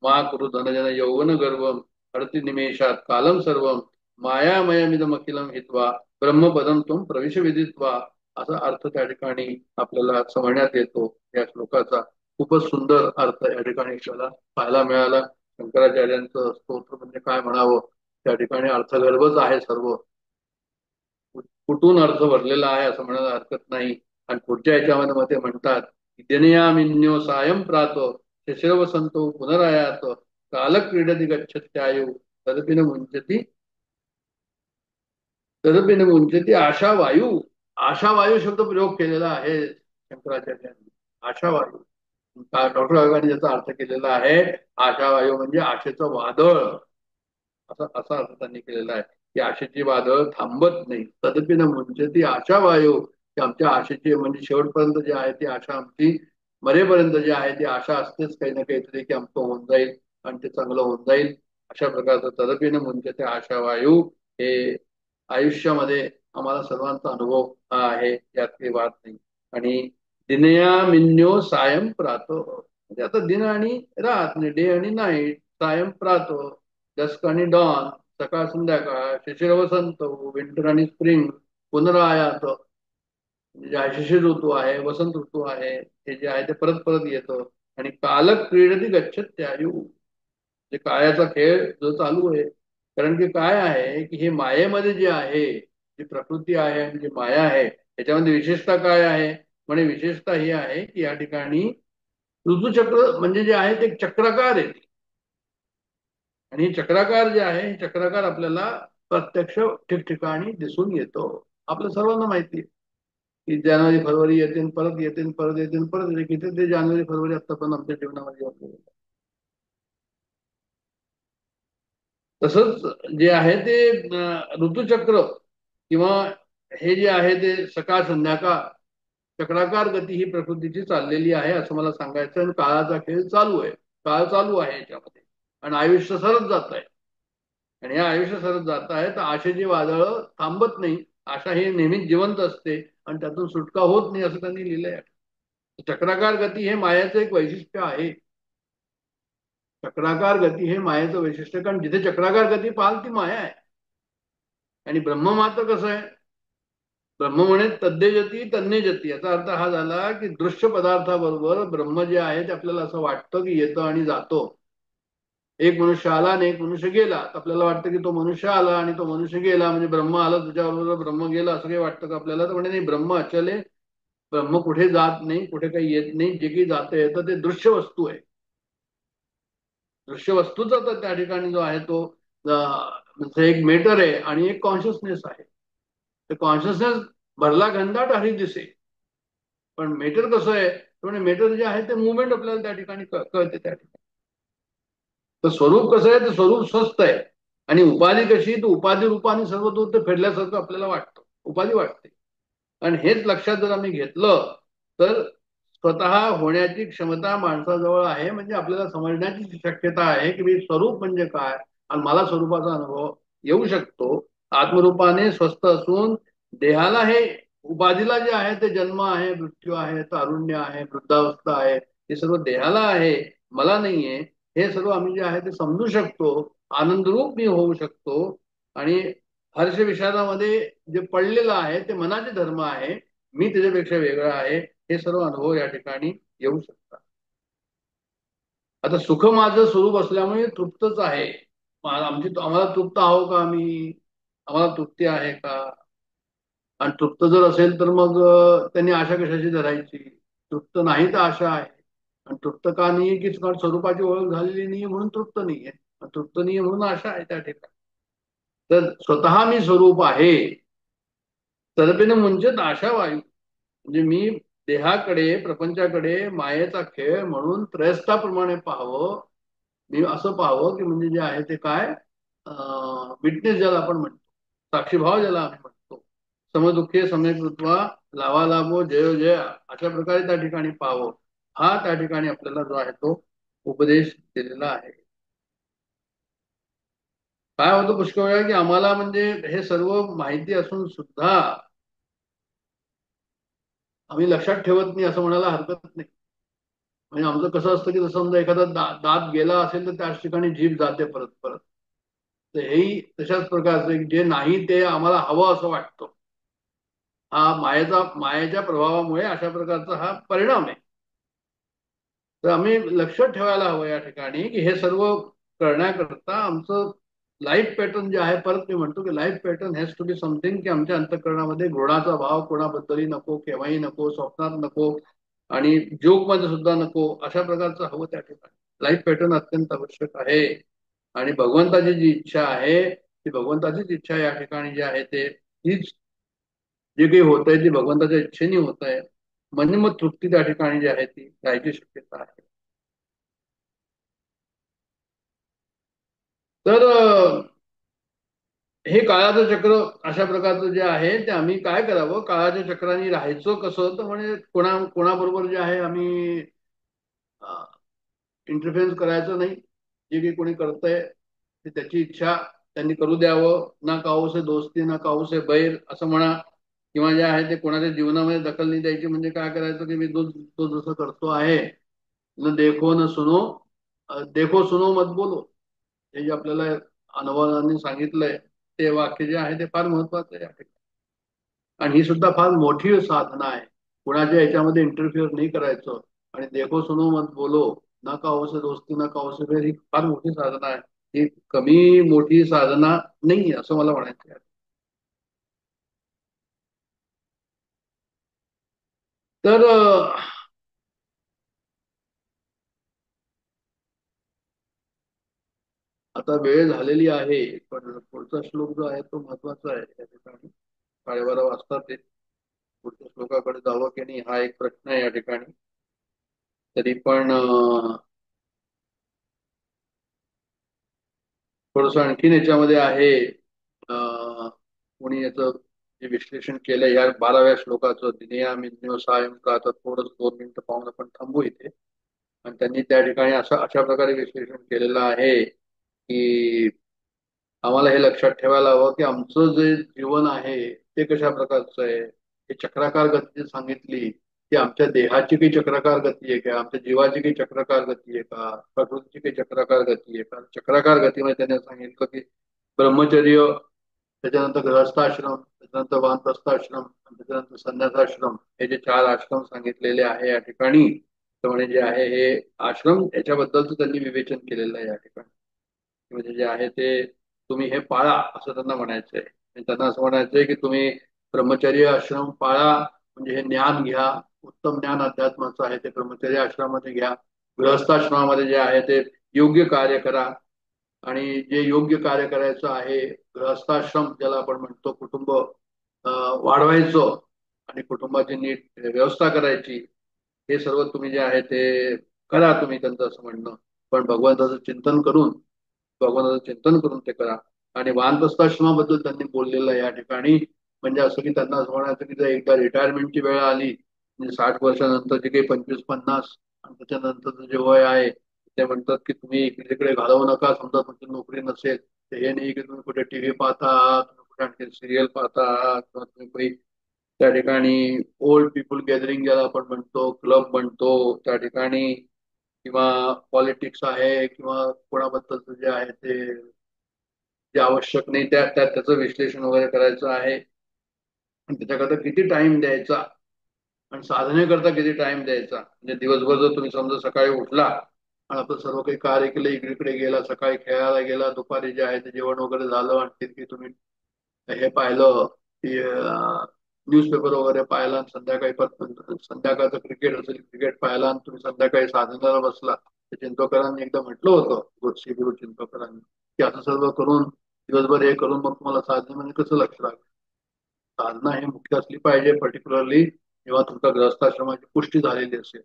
मा कुरु धनजन यौवन गर्वम हरति निमेषात कालम सर्वम मायामयमिदमखिलम हित्वा ब्रह्मपदम तुम प्रविश विदित्वा, असा अर्थ त्या ठिकाणी आपल्याला समजण्यात येतो या श्लोकाचा. खूपच सुंदर अर्थ या ठिकाणी आपल्याला पाहायला मिळाला. शंकराचार्यांचं स्तोत्र म्हणजे काय म्हणावं, त्या ठिकाणी अर्थगर्भच आहे सर्व. कुठून अर्थ भरलेला आहे असं म्हणायला हरकत नाही. आणि पुढच्या याच्यामध्ये मग ते म्हणतात, दिनयामिन्यो सायं प्रात शशिरव संतो पुनरायात कालक्रीडती गच्छत्यायु तदपिन मुंचती आशावायू. आशावायू शब्द प्रयोग केलेला आहे शंकराचार्यांनी. आशावायू, डॉक्टर गागाने ज्याचा अर्थ केलेला आहे, आशावायू म्हणजे आशेचं वादळ, असा असा अर्थ त्यांनी केलेला आहे की आशेची वादळ थांबत नाही. तदपि न म्हणजे ती आशा वायू, की आमच्या आशेची म्हणजे शेवटपर्यंत जी आहे ती आशा आमची, मरेपर्यंत जी आहे ती आशा असतेच काही ना काहीतरी की आमचं होऊन जाईल आणि ते चांगलं होऊन जाईल. अशा प्रकारचं तदपि न म्हणजे ते आशा वायू हे आयुष्यामध्ये आम्हाला सर्वांचा अनुभव आहे, यात काही वाद नाही. आणि दिनया मिन्यो सायं प्रात, म्हणजे आता दिन आणि रात, डे आणि नाईट, सायं प्रात, डस्क आणि डॉन, सकाळ संध्याकाळ, शिशिर वसंत, विंटर आणि स्प्रिंग, पुनरायात, जे आहे शिशिर ऋतू आहे, वसंत ऋतू आहे, हे जे आहे ते परत परत येतं. आणि कालक क्रीडती गच्छत त्यायु, जे काळाचा खेळ जो चालू आहे. कारण की काय आहे की हे मायेमध्ये जे आहे, जी प्रकृती आहे आणि जी माया आहे, त्याच्यामध्ये विशेषता काय आहे? म्हणजे विशेषता ही आहे की या ठिकाणी ऋतुचक्र म्हणजे जे आहे ते चक्राकार आहे. आणि चक्राकार जे आहे, हे चक्राकार आपल्याला प्रत्यक्ष ठिकठिकाणी दिसून येतो. आपल्या सर्वांना माहिती आहे की जानेवारी फेब्रुवारी येते, परत येते, परत येते, परत येते. किती ते जानेवारी फेब्रुवारी आता पण आमच्या जीवनामध्ये होते. तसंच जे आहे ते ऋतुचक्र किंवा हे जे आहे ते सकाळ संध्याकाळ चक्राकार गती ही प्रकृतीची चाललेली आहे असं मला सांगायचं. आणि काळाचा खेळ चालू आहे, काळ चालू आहे याच्यामध्ये, आणि आयुष्य सरत जात आहे. आणि या आयुष्य सरत जात आहे तर आशेची वादळ थांबत नाही. आशा ही नेहमीच जिवंत असते आणि त्यातून सुटका होत नाही, असं त्यांनी लिहिलंय. चक्राकार गती हे मायाचं एक वैशिष्ट्य आहे. चक्राकार गती हे मायेचं वैशिष्ट्य, कारण जिथे चक्राकार गती पाहाल ती माया आहे. आणि ब्रह्म मात्र कसं आहे? ब्रह्म म्हणे तद्दे जती तन्ने जती, याचा अर्थ हा झाला की दृश्य पदार्थाबरोबर ब्रह्म जे आहे ते आपल्याला असं वाटतं की येतं आणि जातो. एक मनुष्य आला आणि एक मनुष्य गेला, आपल्याला वाटतं की तो मनुष्य आला आणि तो मनुष्य गेला म्हणजे ब्रह्म आला तुझ्याबरोबर ब्रह्म गेला, असं काही वाटतं का आपल्याला? तर म्हणजे नाही, ब्रह्म अचल आहे. ब्रह्म कुठे जात नाही, कुठे काही येत नाही. जे काही जातं येतं ते दृश्य वस्तू आहे. दृश्य वस्तूचा तर त्या ठिकाणी जो आहे तो एक मेटर आहे आणि एक कॉन्शियसनेस आहे. तर कॉन्शियसनेस भरला घनदाट हरी दिसे, पण मेटर कसं आहे? म्हणजे मेटर जे आहे ते मुवमेंट आपल्याला त्या ठिकाणी कळते त्या ठिकाणी. तर स्वरूप कसं आहे? ते स्वरूप स्वस्त आहे. आणि उपाधी कशी? तर उपाधी रूपाने सर्व दूर ते फेडल्यासारखं आपल्याला वाटतं, उपाधी वाटते. आणि हेच लक्षात जर आम्ही घेतलं तर स्वतः होण्याची क्षमता माणसाजवळ आहे. म्हणजे आपल्याला समजण्याची शक्यता आहे की स्वरूप म्हणजे काय आणि मला स्वरूपाचा अनुभव येऊ शकतो. आत्मरूपाने स्वस्थ असून देहाला हे उपाधीला जे आहे ते जन्म आहे, मृत्यू आहे, तारुण्य आहे, वृद्धावस्था आहे, हे सर्व देहाला आहे, मला नाहीये. हे सर्व आम्ही जे आहे ते समजू शकतो. आनंदरूप मी होऊ शकतो. आणि हर्ष विषादामध्ये जे पडलेलं आहे ते मनाचे धर्म आहे, मी त्याच्यापेक्षा वेगळा आहे, हे सर्व अनुभव या ठिकाणी येऊ शकतात. आता सुख माझं स्वरूप असल्यामुळे तृप्तच आहे. आम्हाला तृप्त आहो का आम्ही? आम्हाला तृप्ती आहे का? आणि तृप्त जर असेल तर मग त्यांनी आशा कशाची धरायची? तृप्त नाही तर आशा आहे. आणि तृप्त का नाहीये की कारण स्वरूपाची ओळख झालेली नाहीये म्हणून तृप्त नाहीये. तृप्त नाहीये म्हणून आशा आहे त्या ठिकाणी. तर स्वतः मी स्वरूप आहे. तदपिन मुंचत आशा वायू. म्हणजे मी देहाकडे, प्रपंचाकडे मायेचा खेळ म्हणून त्रयस्थाप्रमाणे पाहावं. मी असं पाहावं की म्हणजे जे आहे ते काय, विटनेस ज्याला आपण म्हणतो, साक्षीभाव ज्याला आम्ही म्हणतो, समदुःखे समेकृत्वा लावा लाभो जयो जय, अशा प्रकारे त्या ठिकाणी पाहावं. हा त्या ठिकाणी आपल्याला जो आहे तो उपदेश दिलेला आहे. काय होतं पुष्कळ वेळा की आम्हाला म्हणजे हे सर्व माहिती असून सुद्धा आम्ही लक्षात ठेवत नाही असं म्हणायला हरकत नाही. म्हणजे आमचं कसं असतं की जसं समजा एखादा दात गेला असेल तर त्याच ठिकाणी जीभ जाते परत परत. तर हेही तशाच प्रकारचं जे नाही ते आम्हाला हवं असं वाटतं. हा मायेच्या प्रभावामुळे अशा प्रकारचा हा परिणाम आहे. तर आम्ही लक्षात ठेवायला हवं या ठिकाणी की हे सर्व करण्याकरता आमचं लाईफ पॅटर्न जे आहे, परत मी म्हणतो की life pattern has to be something की आमच्या अंतःकरणामध्ये घृणाचा भाव कोणाबद्दलही नको, केव्हाही नको, स्वप्नात नको, आणि जोक मध्ये सुद्धा नको, अशा प्रकारचं हवं त्या ठिकाणी. लाईफ पॅटर्न अत्यंत आवश्यक आहे. आणि भगवंताची जी इच्छा आहे ती भगवंताचीच इच्छा या ठिकाणी जी आहे ते हीच जे काही होत आहे ते भगवंताच्या इच्छेने होत आहे. म्हणजे मग तृप्ती त्या ठिकाणी जी आहे ती जायची शक्यता आहे. तर हे काळाचं चक्र अशा प्रकारचं जे आहे ते आम्ही काय करावं, काळाच्या चक्राने राहायचं कसं, तर म्हणजे कोणाबरोबर जे आहे आम्ही इंटरफेअरन्स करायचं नाही. जे काही कोणी करतंय ते त्याची इच्छा त्यांनी करू द्यावं. ना काऊसे दोस्ती ना काऊसे बैर असं म्हणा. किंवा जे आहे ते कोणाच्या जीवनामध्ये दखल नाही द्यायची. म्हणजे काय करायचं की मी तो जसं करतो आहे, न देखो न सुनो, देखो सुनो मत बोलो, हे जे आपल्याला अनुभवांनी सांगितलंय ते वाक्य जे आहे ते फार महत्वाचं आहे या ठिकाणी. आणि ही सुद्धा फार मोठी साधना आहे. कुणाच्या याच्यामध्ये इंटरफिअर नाही करायचं. आणि देखो सुनो मत बोलो, ना काऊसे दोस्ती ना काऊसे बैर, ही फार मोठी साधना आहे. ही कमी मोठी साधना नाही असं मला म्हणायचं आहे. तर आता वेळ झालेली आहे, पण पुढचा श्लोक जो आहे तो महत्वाचा आहे या ठिकाणी. 12:30 वाजता ते पुढच्या श्लोकाकडे जावं की नाही हा एक प्रश्न आहे या ठिकाणी. तरी पण थोडस आणखीन याच्यामध्ये आहे. कोणी याचं जे विश्लेषण केलं या 12व्या श्लोकाचं, दिनिया मिन्यो सायं का, आता थोडंच 2 मिनिटं पाहून आपण थांबू इथे. आणि त्यांनी त्या ठिकाणी असं अशा प्रकारे विश्लेषण केलेलं आहे की आम्हाला हे लक्षात ठेवायला हवं की आमचं जे जीवन आहे ते कशा प्रकारचं आहे. हे चक्राकार गती जी सांगितली ती आमच्या देहाची काही चक्राकार गती आहे का, आमच्या जीवाची काही चक्राकार गती आहे का, प्रकृतीची काही चक्राकार गती आहे का? चक्राकार गतीमध्ये त्याने सांगितलं की ब्रह्मचर्य, त्याच्यानंतर गृहस्थाश्रम, त्याच्यानंतर वानप्रस्थाश्रम, त्याच्यानंतर संन्यासाश्रम, हे जे 4 आश्रम सांगितलेले आहे या ठिकाणी. त्यामुळे जे आहे हे आश्रम याच्याबद्दलच त्यांनी विवेचन केलेलं आहे या ठिकाणी. म्हणजे जे आहे ते तुम्ही हे पाळा असं त्यांना म्हणायचंय. त्यांना असं म्हणायचंय की तुम्ही ब्रह्मचर्य आश्रम पाळा, म्हणजे हे ज्ञान घ्या, उत्तम ज्ञान अध्यात्माचं आहे ते ब्रह्मचर्य आश्रमामध्ये घ्या. गृहस्थाश्रमामध्ये जे आहे ते योग्य कार्य करा. आणि जे योग्य कार्य करायचं आहे, गृहस्थाश्रम ज्याला आपण म्हणतो, कुटुंब वाढवायचं आणि कुटुंबाची नीट व्यवस्था करायची, हे सर्व तुम्ही जे आहे ते करा, तुम्ही त्यांचं असं म्हणणं. पण भगवंताचं चिंतन करून ते करा. आणि वानप्रस्थाश्रमाबद्दल त्यांनी बोललेलं आहे या ठिकाणी. म्हणजे असं की त्यांना असं म्हणायचं की जर एकदा रिटायरमेंटची वेळ आली, म्हणजे 60 वर्षानंतर जे काही 25-50 आणि त्याच्यानंतर जे वय आहे, ते म्हणतात की तुम्ही इकडे तिकडे घालवू नका. समजा तुमची नोकरी नसेल तर हे नाही की तुम्ही कुठे टीव्ही पाहता, कुठे आणखी सिरियल पाहता आहात किंवा तुम्ही काही त्या ठिकाणी ओल्ड पीपल गॅदरिंग ज्याला आपण म्हणतो, क्लब म्हणतो त्या ठिकाणी, किंवा पॉलिटिक्स आहे किंवा कोणाबद्दलचं जे आहे ते जे आवश्यक नाही त्याचं विश्लेषण वगैरे करायचं आहे. आणि त्याच्याकरता किती टाइम द्यायचा आणि साधनेकरता किती टाइम द्यायचा. म्हणजे दिवसभर जर तुम्ही समजा सकाळी उठला आणि आपलं सर्व काही कार्य केलं, इकडे गेला, सकाळी खेळायला गेला, दुपारी जे आहे ते जेवण वगैरे झालं, आणखी की तुम्ही हे पाहिलं की न्यूजपेपर वगैरे पाहिला, आणि संध्याकाळी परत संध्याकाळचं क्रिकेट असेल क्रिकेट पाहिला, आणि तुम्ही संध्याकाळी साधनेला बसला. तर चिंतोकरांनी एकदा म्हटलं होतं, श्री गुरु चिंतोकरांनी, की असं सर्व करून दिवसभर हे करून मग तुम्हाला साधनेमध्ये कसं लक्ष लागेल. साधना ही मुख्य असली पाहिजे, पर्टिक्युलरली जेव्हा तुमच्या ग्रस्ताश्रमाची पुष्टी झालेली असेल.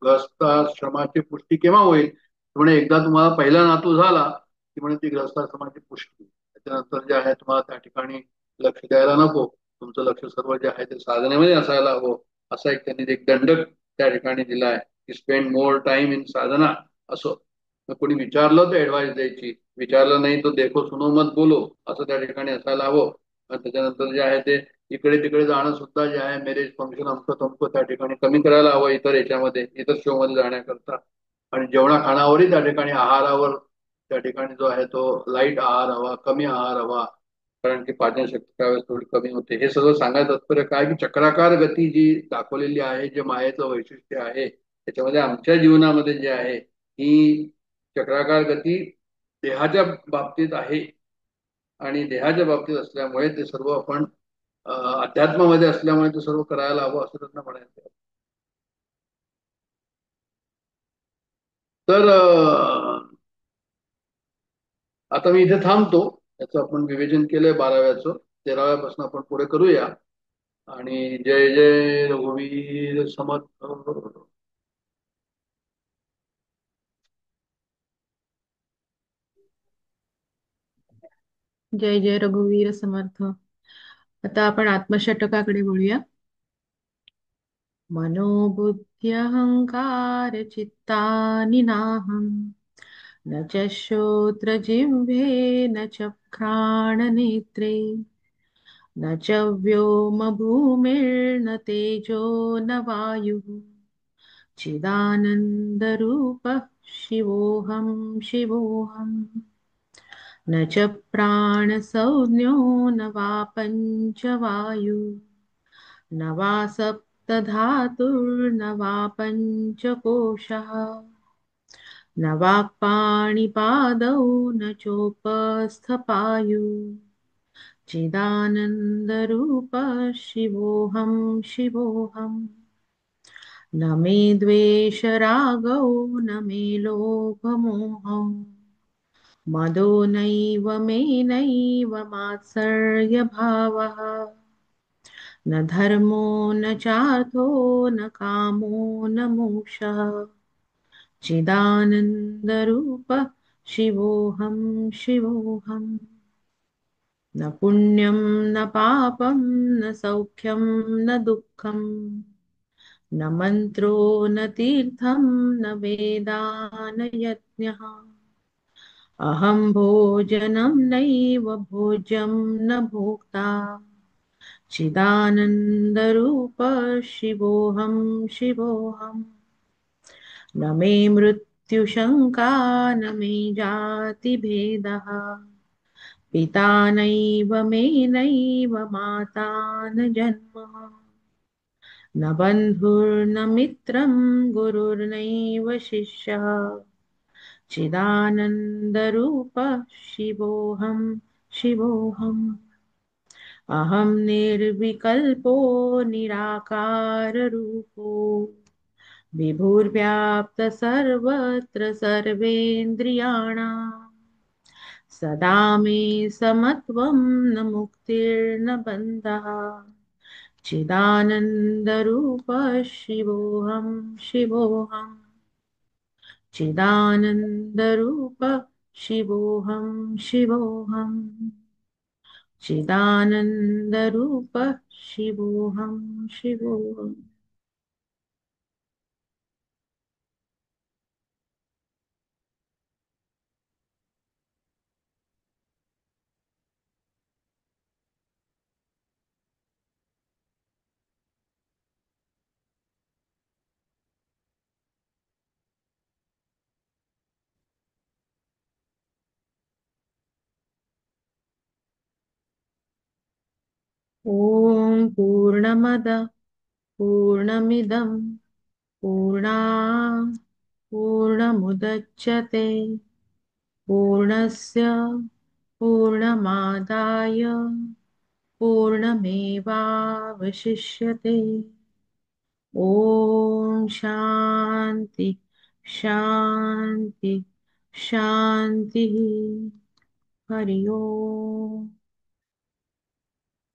ग्रस्ताश्रमाची पुष्टी केव्हा होईल म्हणजे एकदा तुम्हाला पहिला नातू झाला की म्हणजे ती ग्रस्ताश्रमाची पुष्टी. त्याच्यानंतर जे आहे तुम्हाला त्या ठिकाणी लक्ष द्यायला नको, तुमचं लक्ष सर्व जे आहे ते साधनेमध्ये असायला हवं. असा एक त्यांनी एक दंडक त्या ठिकाणी दिलाय की स्पेंड मोर टाइम इन साधना. असं कोणी विचारलं तर ऍडवाइस द्यायची, विचारलं नाही तो देखो सुनो मत बोलो, असं त्या ठिकाणी असायला हवं. आणि त्याच्यानंतर जे आहे ते इकडे तिकडे जाणं सुद्धा जे आहे मॅरेज फंक्शन अमकं तमकं त्या ठिकाणी कमी करायला हवं, इतर याच्यामध्ये इतर शो मध्ये जाण्याकरता. आणि जेवणा खाण्यावरही त्या ठिकाणी आहारावर त्या ठिकाणी जो आहे तो लाईट आहार हवा, कमी आहार हवा, कारण की पाचनशक्ती त्यावेळेस थोडी कमी होते. हे सगळं सांगायचं तात्पर्य काय की चक्राकार गती जी दाखवलेली आहे, जे मायेचं वैशिष्ट्य आहे त्याच्यामध्ये आमच्या जीवनामध्ये जे आहे ही चक्राकार गती देहाच्या बाबतीत आहे. आणि देहाच्या बाबतीत असल्यामुळे ते सर्व आपण अध्यात्मामध्ये असल्यामुळे ते सर्व करायला हवं असं त्यांना म्हणायचं. तर आता मी इथे थांबतो. याचं आपण विवेचन केलंय 12व्याचं. 13व्यापासून आपण पुढे करूया. आणि जय जय रघुवीर समर्थ. जय जय रघुवीर समर्थ. आता आपण आत्मषटकाकडे बोलूया. मनोबुद्ध्यहंकार चित्तानि नाहं, न च श्रोत्रजिह्वे न च घ्राणनेत्रे, न च व्योमभूमिर्न तेजो न वायुः, चिदानन्दरूपः शिवोऽहं शिवोऽहम्, न च प्राणसंज्ञो न वा पञ्चवायु, न वा सप्तधातुर्न वा पञ्चकोशः, न वाक्पाणिपादौ न चोपस्थपायु, चिदानन्दरूपः शिवोऽहं शिवोऽहम्, न मे द्वेषरागौ न मे लोभमोहौ, मदो नैव मे नैव मात्सर्यभावः, न धर्मो न चार्थो न कामो न मोक्षः, चिदानन्दरूपः शिवोऽहं शिवोऽहम्, न पुण्यं न पापं न सौख्यं न दुःखं, न मन्त्रो न तीर्थं न वेदा न यज्ञः, अहं भोजनं नैव भोज्यं न भोक्ता, चिदानन्दरूपः शिवोऽहं शिवोऽहम्, न मे मृत्युशङ्का न मे जातिभेदः, पिता नैव मे नैव माता न जन्म, न बन्धुर्न मित्रं गुरुर्नैव शिष्यः, चिदानन्दरूपः शिवोऽहं शिवोऽहम्, अहं निर्विकल्पो निराकाररूपो, विभुर्व्याप्त सर्वत्र सर्वेन्द्रियाणां, सदा मे समत्वं न मुक्तिर्न बन्धः, चिदानन्दरूपः शिवोऽहं शिवोऽहम्, चिदानन्दरूपः शिवोऽहं शिवोऽहम्, चिदानन्दरूपः शिवोऽहं शिवोऽहम्. ॐ पूर्णमद पूर्णमिदं पूर्णात् पूर्णमुदच्यते पूर्णस्य पूर्णमादाय पूर्णमेवावशिष्यते। ॐ शान्ति शान्ति शान्तिः। हरि ओम्।